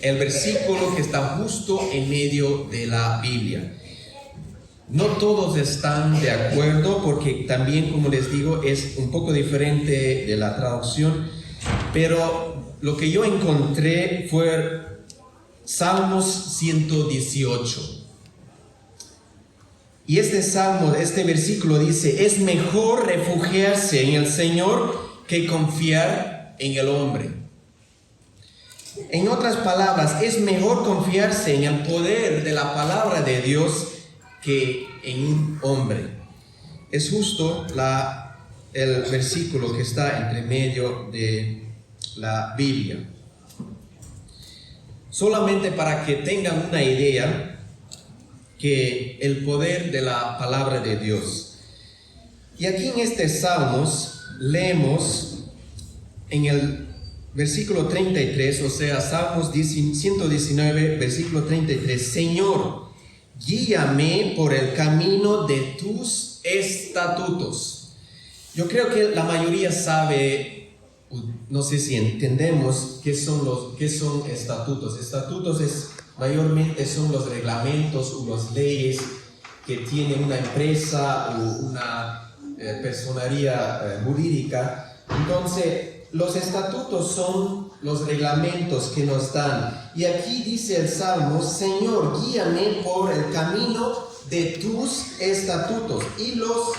E: El versículo que está justo en medio de la Biblia. No todos están de acuerdo porque también, como les digo, es un poco diferente de la traducción, pero lo que yo encontré fue Salmos 118. Y este versículo dice: es mejor refugiarse en el Señor que confiar en el hombre. En otras palabras, es mejor confiarse en el poder de la palabra de Dios que en un hombre. Es justo el versículo que está entre medio de la Biblia. Solamente para que tengan una idea que el poder de la palabra de Dios. Y aquí en este Salmos leemos en el versículo 33, o sea, Salmos 119, versículo 33: Señor, guíame por el camino de tus estatutos. Yo creo que la mayoría sabe, no sé si entendemos qué son estatutos. Estatutos mayormente son los reglamentos o las leyes que tiene una empresa o una personería jurídica. Entonces, los estatutos son los reglamentos que nos dan. Y aquí dice el Salmo: Señor, guíame por el camino de tus estatutos y los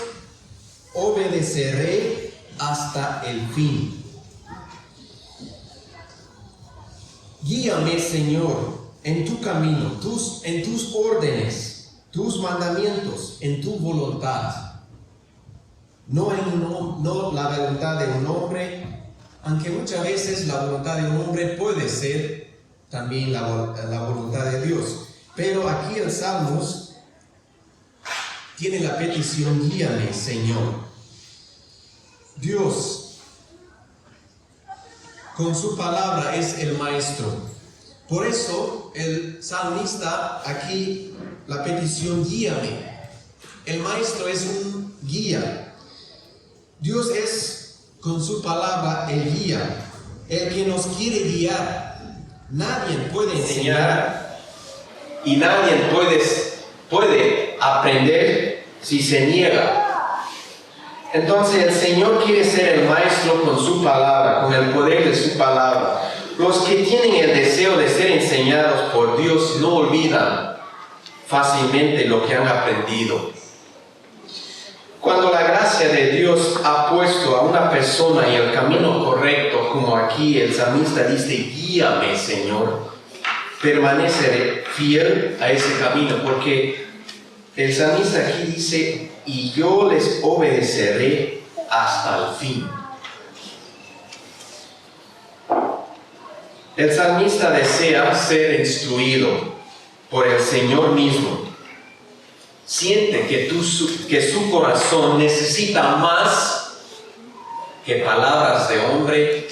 E: obedeceré hasta el fin. Guíame, Señor, en tu camino, en tus órdenes, tus mandamientos, en tu voluntad. No la voluntad de un hombre, aunque muchas veces la voluntad de un hombre puede ser también la voluntad de Dios. Pero aquí el Salmos tiene la petición: guíame, Señor. Dios, con su palabra, es el maestro. Por eso el salmista aquí, la petición: guíame. El maestro es un guía. Dios es, con su palabra, el guía, el que nos quiere guiar. Nadie puede enseñar y nadie puede aprender si se niega. Entonces el Señor quiere ser el maestro con su palabra, con el poder de su palabra. Los que tienen el deseo de ser enseñados por Dios no olvidan fácilmente lo que han aprendido. Cuando la gracia de Dios ha puesto a una persona en el camino correcto, como aquí el salmista dice: guíame, Señor, permaneceré fiel a ese camino, porque el salmista aquí dice: y yo les obedeceré hasta el fin. El salmista desea ser instruido por el Señor mismo. Siente que su corazón necesita más que palabras de hombre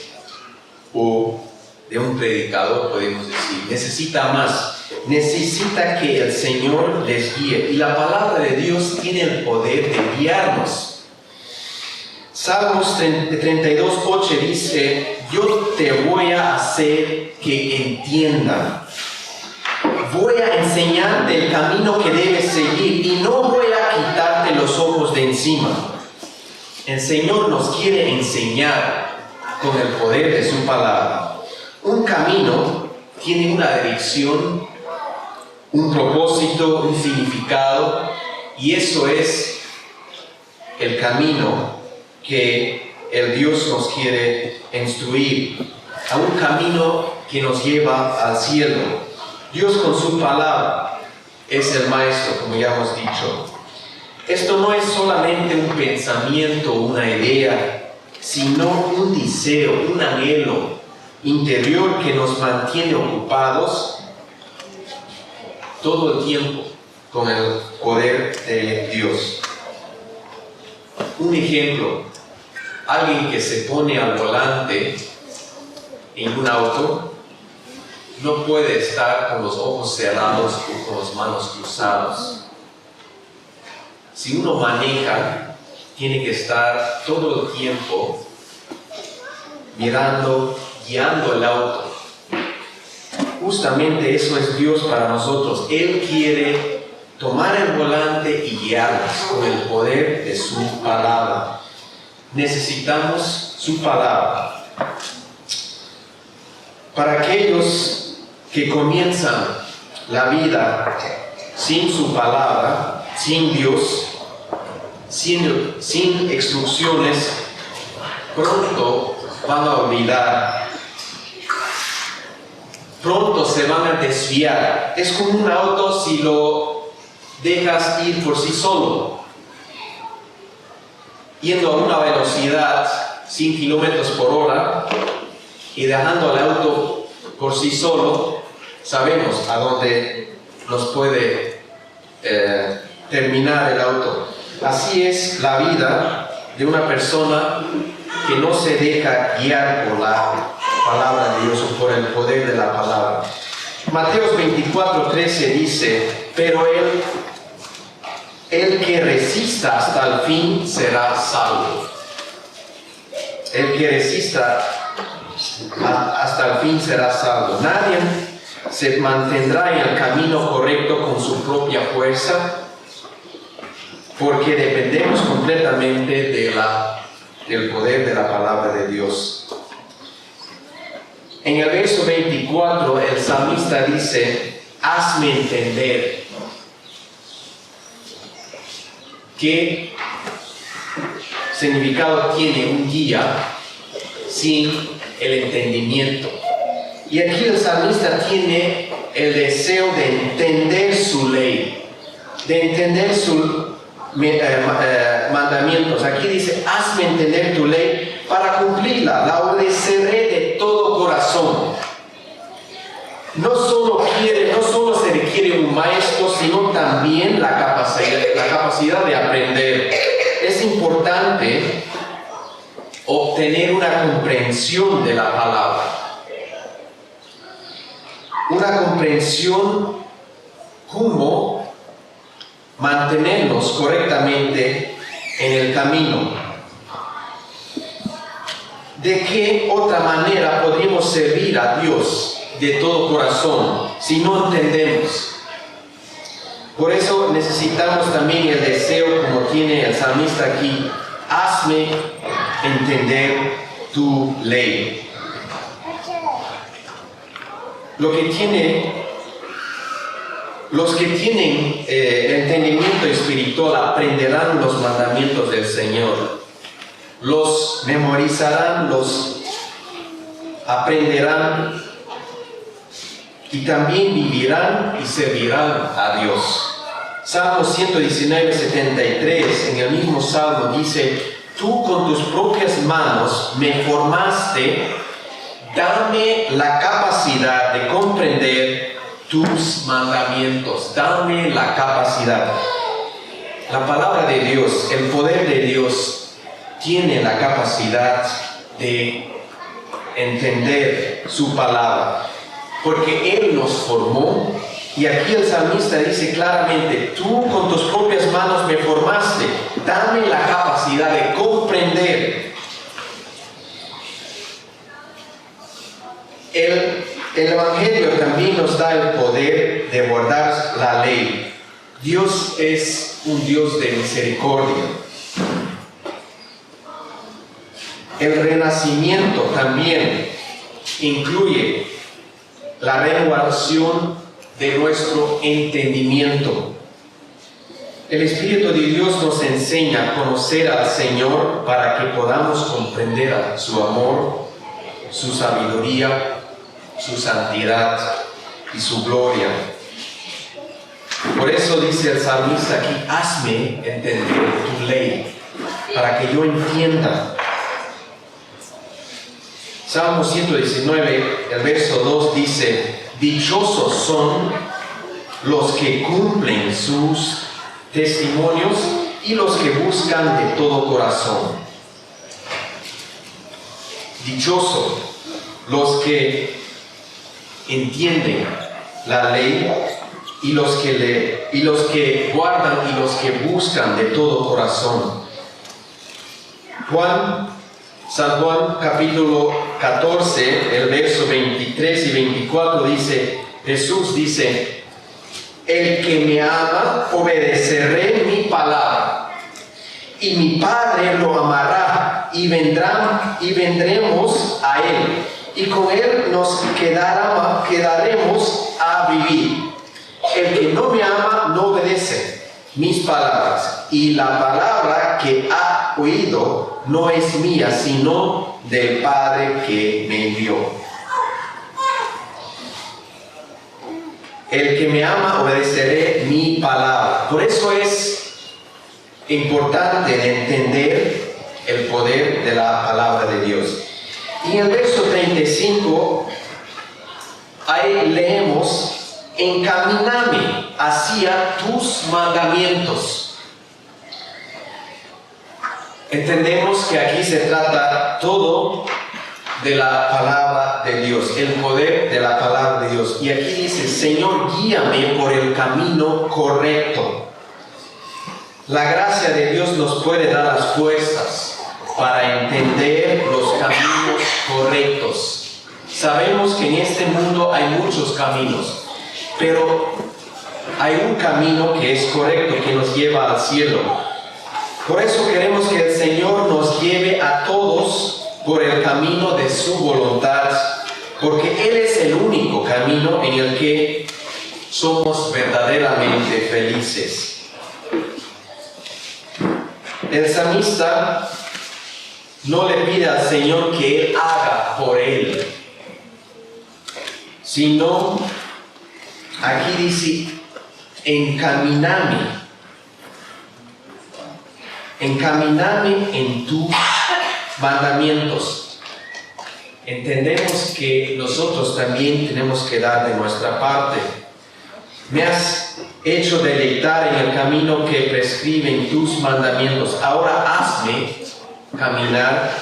E: o de un predicador, podemos decir. Necesita más. Necesita que el Señor les guíe. Y la palabra de Dios tiene el poder de guiarnos. Salmos 32:8 dice: yo te voy a hacer que entiendan. Voy a enseñarte el camino que debes seguir y no voy a quitarte los ojos de encima. El Señor nos quiere enseñar con el poder de su palabra. Un camino tiene una dirección, un propósito, un significado, y eso es el camino que el Dios nos quiere instruir, a un camino que nos lleva al cielo. Dios con su palabra es el maestro, como ya hemos dicho. Esto no es solamente un pensamiento, una idea, sino un deseo, un anhelo interior que nos mantiene ocupados todo el tiempo con el poder de Dios. Un ejemplo: alguien que se pone al volante en un auto no puede estar con los ojos cerrados o con las manos cruzadas. Si uno maneja, tiene que estar todo el tiempo mirando, guiando el auto. Justamente eso es Dios para nosotros. Él quiere tomar el volante y guiarnos con el poder de su palabra. Necesitamos su palabra. Para aquellos que comienzan la vida sin su palabra, sin Dios, sin instrucciones, pronto van a olvidar, pronto se van a desviar. Es como un auto si lo dejas ir por sí solo, yendo a una velocidad 100 kilómetros por hora y dejando el auto por sí solo. Sabemos a dónde nos puede terminar el auto. Así es la vida de una persona que no se deja guiar por la palabra de Dios o por el poder de la palabra. Mateo 24:13 dice: pero el que resista hasta el fin será salvo. El que resista hasta el fin será salvo. Nadie se mantendrá en el camino correcto con su propia fuerza, porque dependemos completamente del poder de la palabra de Dios. En el verso 24 el salmista dice, hazme entender. ¿Qué significado tiene un guía sin el entendimiento? Y aquí el salmista tiene el deseo de entender su ley, de entender sus mandamientos. Aquí dice, hazme entender tu ley para cumplirla, la obedeceré de todo corazón. No solo se requiere un maestro, sino también la capacidad de aprender. Es importante obtener una comprensión de la palabra. Una comprensión cómo mantenernos correctamente en el camino. ¿De qué otra manera podríamos servir a Dios de todo corazón si no entendemos? Por eso necesitamos también el deseo, como tiene el salmista aquí, hazme entender tu ley. Los que tienen entendimiento espiritual aprenderán los mandamientos del Señor, los memorizarán, los aprenderán y también vivirán y servirán a Dios. Salmo 119, 73, en el mismo salmo dice, tú con tus propias manos me formaste, dame la capacidad de comprender tus mandamientos, dame la capacidad. La palabra de Dios, el poder de Dios, tiene la capacidad de entender su palabra, porque Él nos formó. Y aquí el salmista dice claramente, tú con tus propias manos me formaste, dame la capacidad de comprender. El Evangelio también nos da el poder de guardar la ley. Dios es un Dios de misericordia. El renacimiento también incluye la renovación de nuestro entendimiento. El Espíritu de Dios nos enseña a conocer al Señor para que podamos comprender su amor, su sabiduría, su santidad y su gloria. Por eso dice el salmista aquí, hazme entender tu ley, para que yo entienda. Salmo 119, el verso 2 dice, dichosos son los que cumplen sus testimonios y los que buscan de todo corazón. Dichosos los que entienden la ley y los que guardan y los que buscan de todo corazón. San Juan capítulo 14, el verso 23 y 24 dice, Jesús dice, el que me ama, obedeceré mi palabra, y mi Padre lo amará, y vendremos a él, y con él nos quedaremos a vivir. El que no me ama, no obedece mis palabras, y la palabra que ha oído no es mía, sino del Padre que me envió. El que me ama, obedeceré mi palabra. Por eso es importante entender el poder de la palabra de Dios. Y en el verso 35, ahí leemos, encamíname hacia tus mandamientos. Entendemos que aquí se trata todo de la palabra de Dios, el poder de la palabra de Dios. Y aquí dice, Señor, guíame por el camino correcto. La gracia de Dios nos puede dar las fuerzas para entender los caminos correctos. Sabemos que en este mundo hay muchos caminos, pero hay un camino que es correcto, que nos lleva al cielo. Por eso queremos que el Señor nos lleve a todos por el camino de su voluntad porque Él es el único camino en el que somos verdaderamente felices. El salmista no le pide al Señor que Él haga por Él, sino aquí dice, encaminame en tus mandamientos. Entendemos que nosotros también tenemos que dar de nuestra parte. Me has hecho deleitar en el camino que prescriben tus mandamientos. Ahora hazme caminar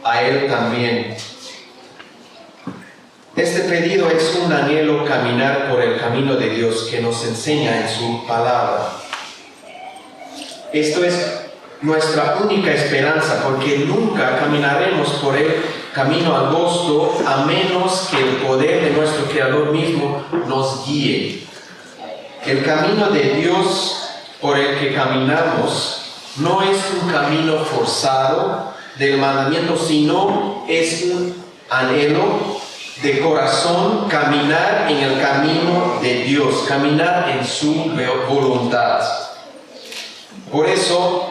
E: a Él también. Este pedido es un anhelo caminar por el camino de Dios que nos enseña en su palabra. Esto es nuestra única esperanza, porque nunca caminaremos por el camino angosto a menos que el poder de nuestro Creador mismo nos guíe. El camino de Dios por el que caminamos no es un camino forzado del mandamiento, sino es un anhelo de corazón caminar en el camino de Dios, caminar en su voluntad. Por eso,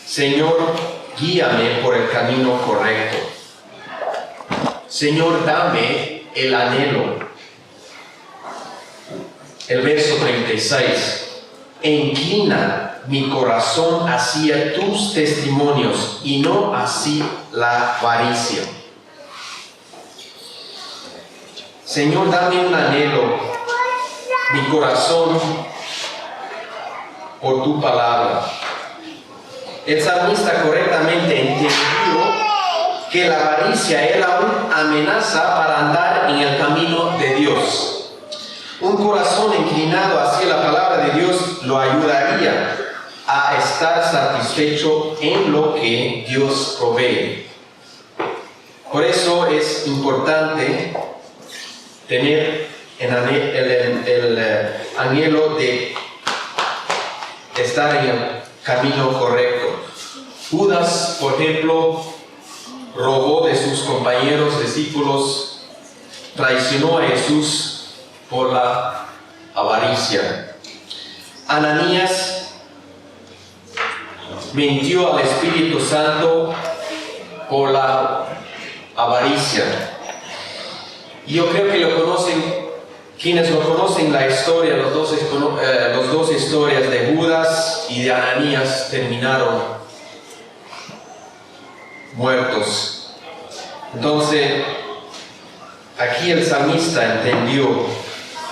E: Señor, guíame por el camino correcto. Señor, dame el anhelo. El verso 36. Inclina mi corazón hacia tus testimonios y no hacia la avaricia. Señor, dame un anhelo, mi corazón, por tu palabra. El salmista correctamente entendió que la avaricia era una amenaza para andar en el camino de Dios. Un corazón inclinado hacia la palabra de Dios lo ayudaría a estar satisfecho en lo que Dios provee. Por eso es importante tener el anhelo de estar en el camino correcto. Judas, por ejemplo, robó de sus compañeros discípulos, traicionó a Jesús por la avaricia. Ananías mintió al Espíritu Santo por la avaricia. Y yo creo que lo conocen, quienes lo conocen la historia, las dos historias de Judas y de Ananías terminaron muertos. Entonces, aquí el salmista entendió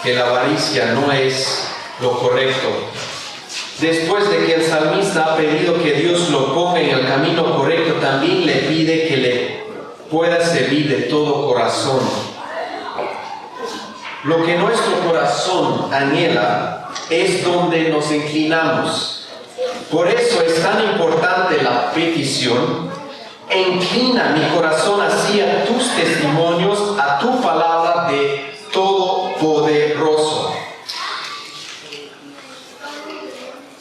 E: que la avaricia no es lo correcto. Después de que el salmista ha pedido que Dios lo ponga en el camino correcto, también le pide que le pueda servir de todo corazón. Lo que nuestro corazón anhela es donde nos inclinamos. Por eso es tan importante la petición: inclina mi corazón hacia tus testimonios, a tu palabra de Todopoderoso.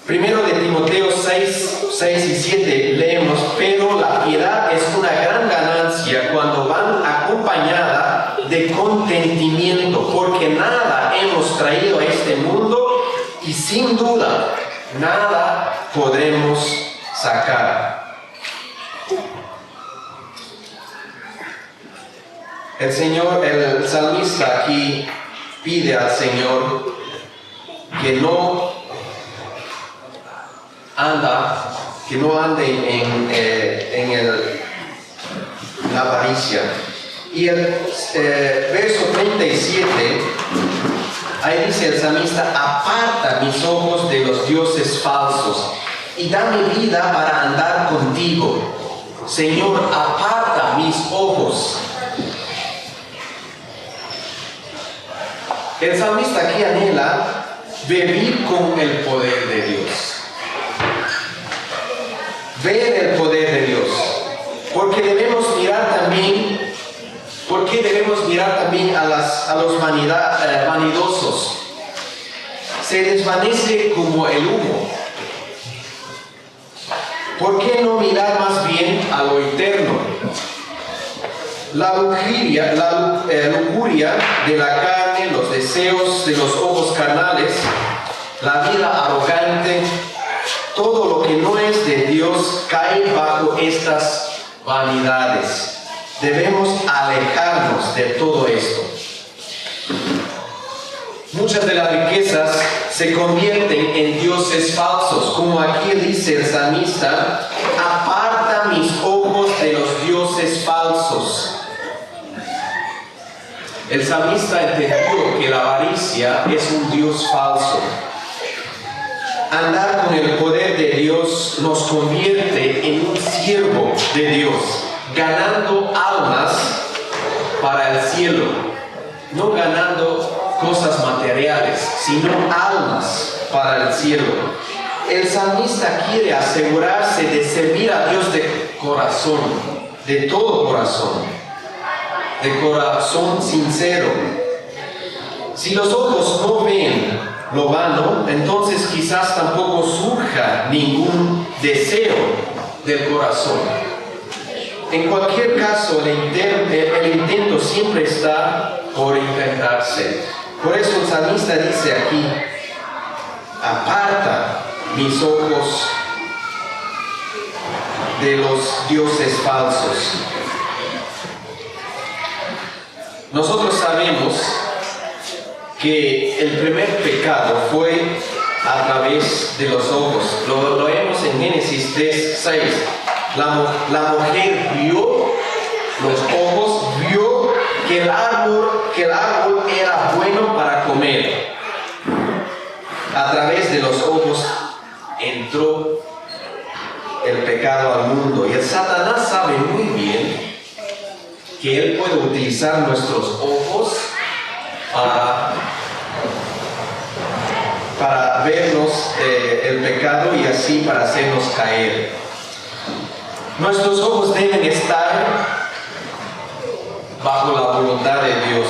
E: Primero de Timoteo 6 y 7 leemos: pero la piedad es una gran ganancia cuando van acompañada de contentimiento, porque nada hemos traído a este mundo y sin duda nada podremos sacar. El salmista aquí pide al Señor que no ande en la avaricia. Y el verso 37, ahí dice el salmista: aparta mis ojos de los dioses falsos y dame vida para andar contigo. Señor, aparta mis ojos. El salmista aquí anhela vivir con el poder de Dios, ver el poder de Dios, porque debemos mirar también a los vanidosos. Se desvanece como el humo. ¿Por qué no mirar más bien a lo eterno? La lujuria de la carne, los deseos de los ojos carnales, la vida arrogante, todo lo que no es de Dios cae bajo estas vanidades. Debemos alejarnos de todo esto. Muchas de las riquezas se convierten en dioses falsos, como aquí dice el salmista: aparta mis ojos de los dioses falsos. El salmista entendió que la avaricia es un dios falso. Andar con el poder de Dios nos convierte en un siervo de Dios, ganando almas para el cielo, no ganando cosas materiales, sino almas para el cielo. El salmista quiere asegurarse de servir a Dios de corazón, de todo corazón, de corazón sincero. Si los ojos no ven lo vano, entonces quizás tampoco surja ningún deseo del corazón. En cualquier caso, el intento siempre está por intentarse. Por eso el salmista dice aquí: aparta mis ojos de los dioses falsos. Nosotros sabemos que el primer pecado fue a través de los ojos. Lo vemos en Génesis 3:6. La mujer vio los ojos, vio que el árbol era bueno para comer. A través de los ojos entró el pecado al mundo. Y el Satanás sabe muy bien que él puede utilizar nuestros ojos para vernos el pecado y así para hacernos caer. Nuestros ojos deben estar bajo la voluntad de Dios.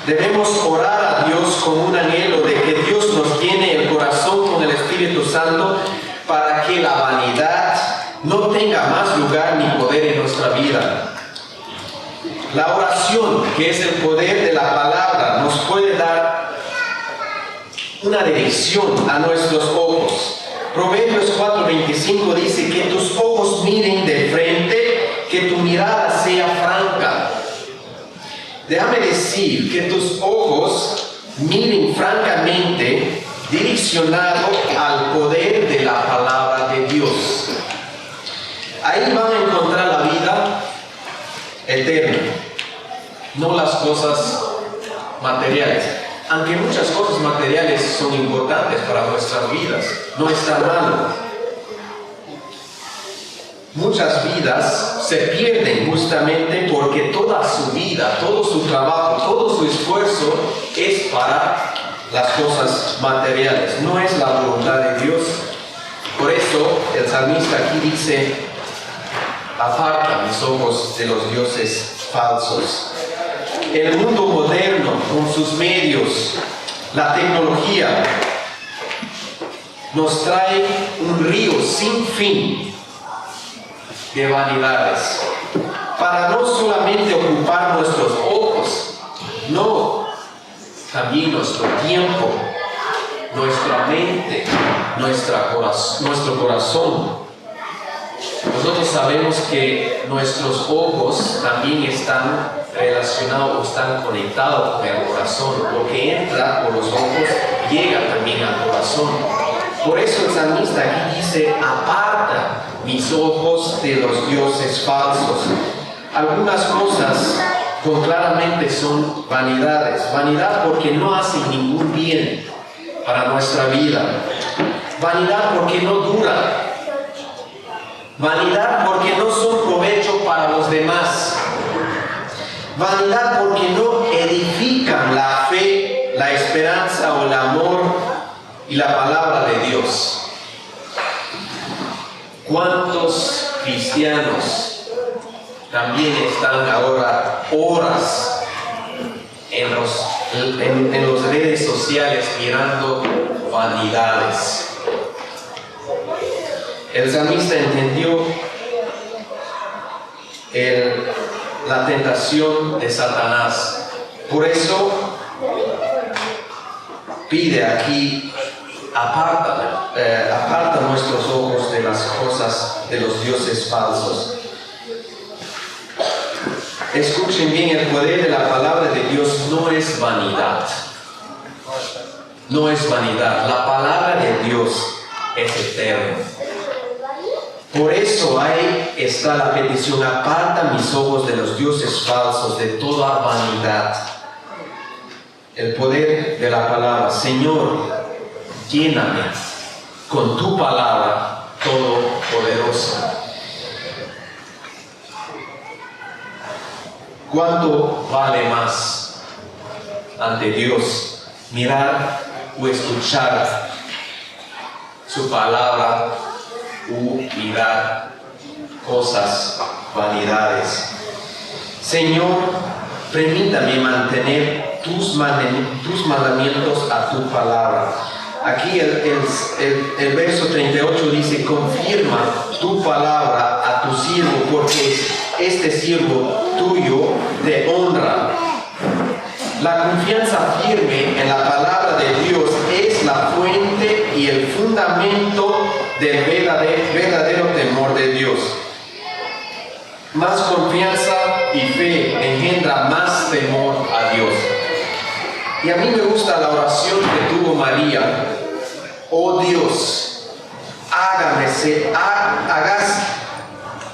E: Debemos orar a Dios con un anhelo de que Dios nos llene el corazón con el Espíritu Santo para que la vanidad no tenga más lugar ni poder en nuestra vida. La oración, que es el poder de la palabra, nos puede dar una dirección a nuestros ojos. Proverbios 4:25 dice: que tus ojos miren de frente, que tu mirada sea franca. Déjame decir que tus ojos miren francamente, direccionado al poder de la palabra de Dios. Ahí van a encontrar la vida eterna, no las cosas materiales. Aunque muchas cosas materiales son importantes para nuestras vidas, no está mal. Muchas vidas se pierden justamente porque toda su vida, todo su trabajo, todo su esfuerzo es para las cosas materiales, no es la voluntad de Dios. Por eso el salmista aquí dice: aparta mis ojos de los dioses falsos. El mundo moderno, con sus medios, la tecnología, nos trae un río sin fin de vanidades, para no solamente ocupar nuestros ojos, no, también nuestro tiempo, nuestra mente, nuestro corazón. Nosotros sabemos que nuestros ojos también están relacionados, están conectados con el corazón. Lo que entra por los ojos llega también al corazón. Por eso el salmista aquí dice: aparta mis ojos de los dioses falsos. Algunas cosas claramente son vanidades. Vanidad porque no hacen ningún bien para nuestra vida. Vanidad porque no dura. Vanidad porque no son provecho para los demás. Vanidad porque no edifican la fe, la esperanza o el amor y la palabra de Dios. ¿Cuántos cristianos también están ahora horas en las redes sociales mirando vanidades? El salmista entendió la tentación de Satanás. Por eso pide aquí, aparta nuestros ojos de las cosas de los dioses falsos. Escuchen bien, el poder de la palabra de Dios no es vanidad. No es vanidad. La palabra de Dios es eterna. Por eso ahí está la petición: aparta mis ojos de los dioses falsos, de toda vanidad. El poder de la palabra. Señor, lléname con tu palabra todopoderosa. ¿Cuánto vale más ante Dios mirar o escuchar su palabra o mirar cosas, vanidades? Señor, permítame mantener tus mandamientos a tu palabra. Aquí el verso 38 dice: confirma tu palabra a tu siervo, porque este siervo tuyo te honra. La confianza firme en la palabra de Dios es la fuente y el fundamento del verdadero temor de Dios. Más confianza y fe engendra más temor a Dios. Y a mí me gusta la oración que tuvo María: oh Dios,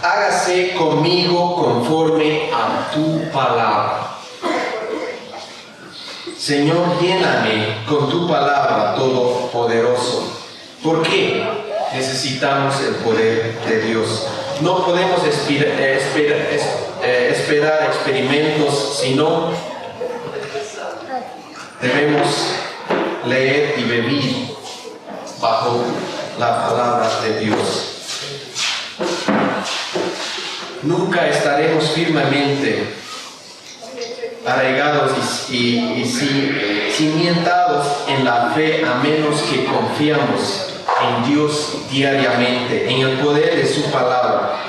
E: hágase conmigo conforme a tu palabra. Señor, lléname con tu palabra todopoderoso. ¿Por qué necesitamos el poder de Dios? No podemos esperar experimentos, sino debemos leer y vivir bajo la palabra de Dios. Nunca estaremos firmemente arraigados y cimentados en la fe, a menos que confiamos en Dios diariamente, en el poder de su palabra.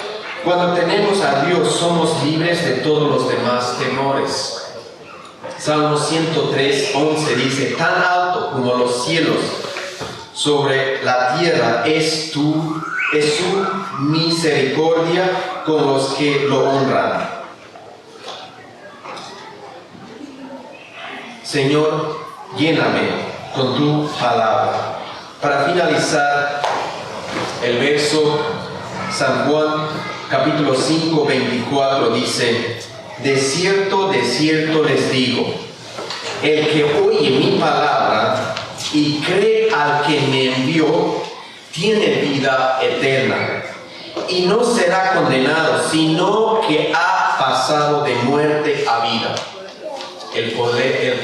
E: Cuando tenemos a Dios, somos libres de todos los demás temores. Salmo 103:11 dice: tan alto como los cielos sobre la tierra es su misericordia con los que lo honran. Señor, lléname con tu palabra. Para finalizar, el verso San Juan capítulo 5:24 dice: de cierto les digo, el que oye mi palabra y cree al que me envió, tiene vida eterna, y no será condenado, sino que ha pasado de muerte a vida. El poder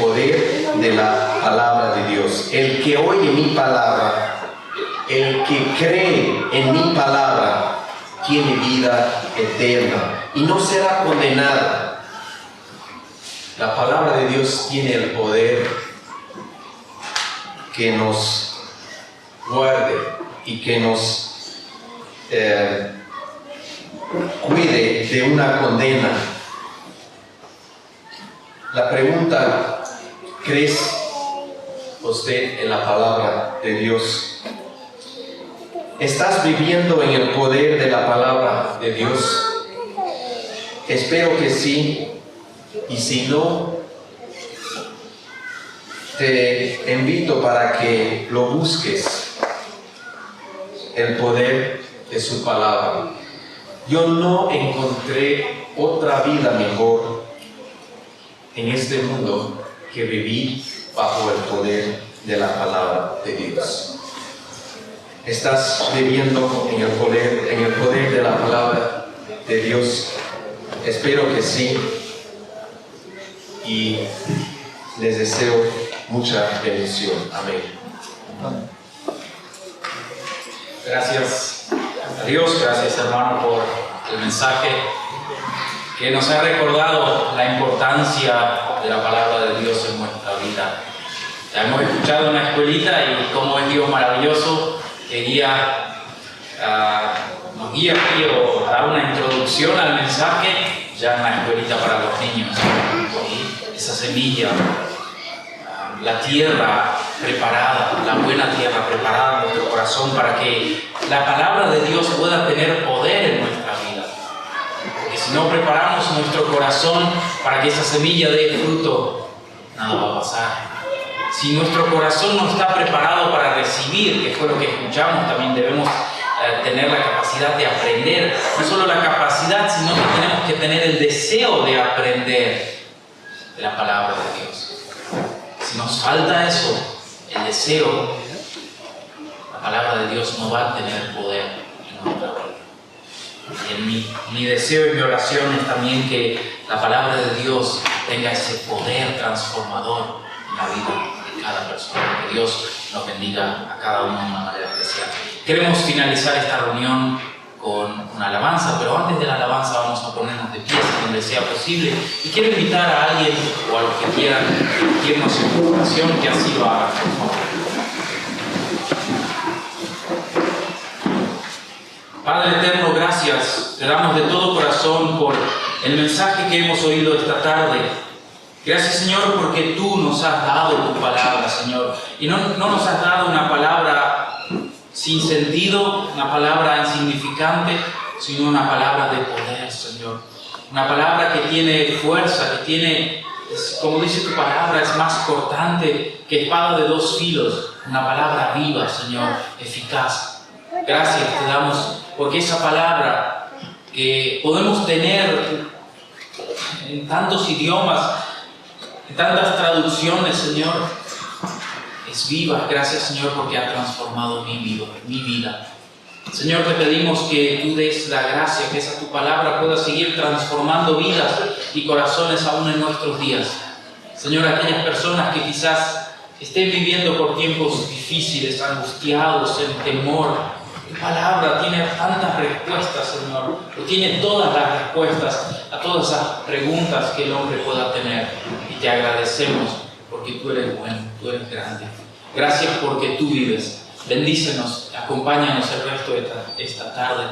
E: de la palabra de Dios. El que oye mi palabra, el que cree en mi palabra, tiene vida eterna y no será condenado. La palabra de Dios tiene el poder que nos guarde y que nos cuide de una condena. La pregunta: ¿crees usted en la palabra de Dios? ¿Estás viviendo en el poder de la palabra de Dios? Espero que sí. Y si no, te invito para que lo busques, el poder de su palabra. Yo no encontré otra vida mejor en este mundo que vivir bajo el poder de la palabra de Dios. ¿Estás viviendo en el poder de la palabra de Dios? Espero que sí. Y les deseo mucha bendición. Amén.
A: Gracias a Dios, gracias hermano por el mensaje que nos ha recordado la importancia de la palabra de Dios en nuestra vida. Ya hemos escuchado en la escuelita y cómo es Dios maravilloso que nos guía aquí o da una introducción al mensaje ya en la escuelita para los niños. ¿Sí? Esa semilla, la tierra preparada, la buena tierra preparada en nuestro corazón para que la palabra de Dios pueda tener poder en nuestra vida. Porque si no preparamos nuestro corazón para que esa semilla dé fruto, nada va a pasar. Si nuestro corazón no está preparado para recibir, que fue lo que escuchamos, también debemos tener la capacidad de aprender. No solo la capacidad, sino que tenemos que tener el deseo de aprender de la palabra de Dios. Si nos falta eso, el deseo, la palabra de Dios no va a tener poder en nuestra vida. Y en mi deseo y mi oración es también que la palabra de Dios tenga ese poder transformador en la vida de cada persona. Que Dios nos bendiga a cada uno de una manera especial. Queremos finalizar esta reunión con una alabanza, pero antes de la alabanza vamos a ponernos de pie donde sea posible. Y quiero invitar a alguien o a los que quieran dirigirnos en oración que así lo hagan, por favor. Padre eterno, gracias. Te damos de todo corazón por el mensaje que hemos oído esta tarde. Gracias, Señor, porque tú nos has dado tu palabra, Señor. Y no nos has dado una palabra sin sentido, una palabra insignificante, sino una palabra de poder, Señor. Una palabra que tiene fuerza, que tiene, como dice tu palabra, es más cortante que espada de dos filos. Una palabra viva, Señor, eficaz. Gracias te damos porque esa palabra que podemos tener en tantos idiomas, en tantas traducciones, Señor, es viva. Gracias, Señor, porque ha transformado mi vida. Señor, te pedimos que tú des la gracia, que esa tu palabra pueda seguir transformando vidas y corazones aún en nuestros días. Señor, aquellas personas que quizás estén viviendo por tiempos difíciles, angustiados, en temor, tu palabra tiene tantas respuestas, Señor, o tiene todas las respuestas a todas esas preguntas que el hombre pueda tener. Y te agradecemos porque tú eres bueno, tú eres grande. Gracias porque tú vives. Bendícenos, acompáñanos el resto de esta tarde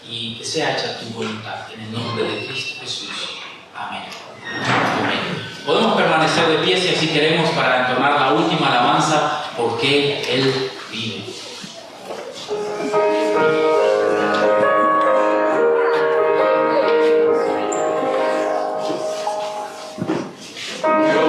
A: y que sea hecha tu voluntad. En el nombre de Cristo Jesús. Amén. Amén. Podemos permanecer de pie si así queremos para entonar la última alabanza, porque Él vive. Dios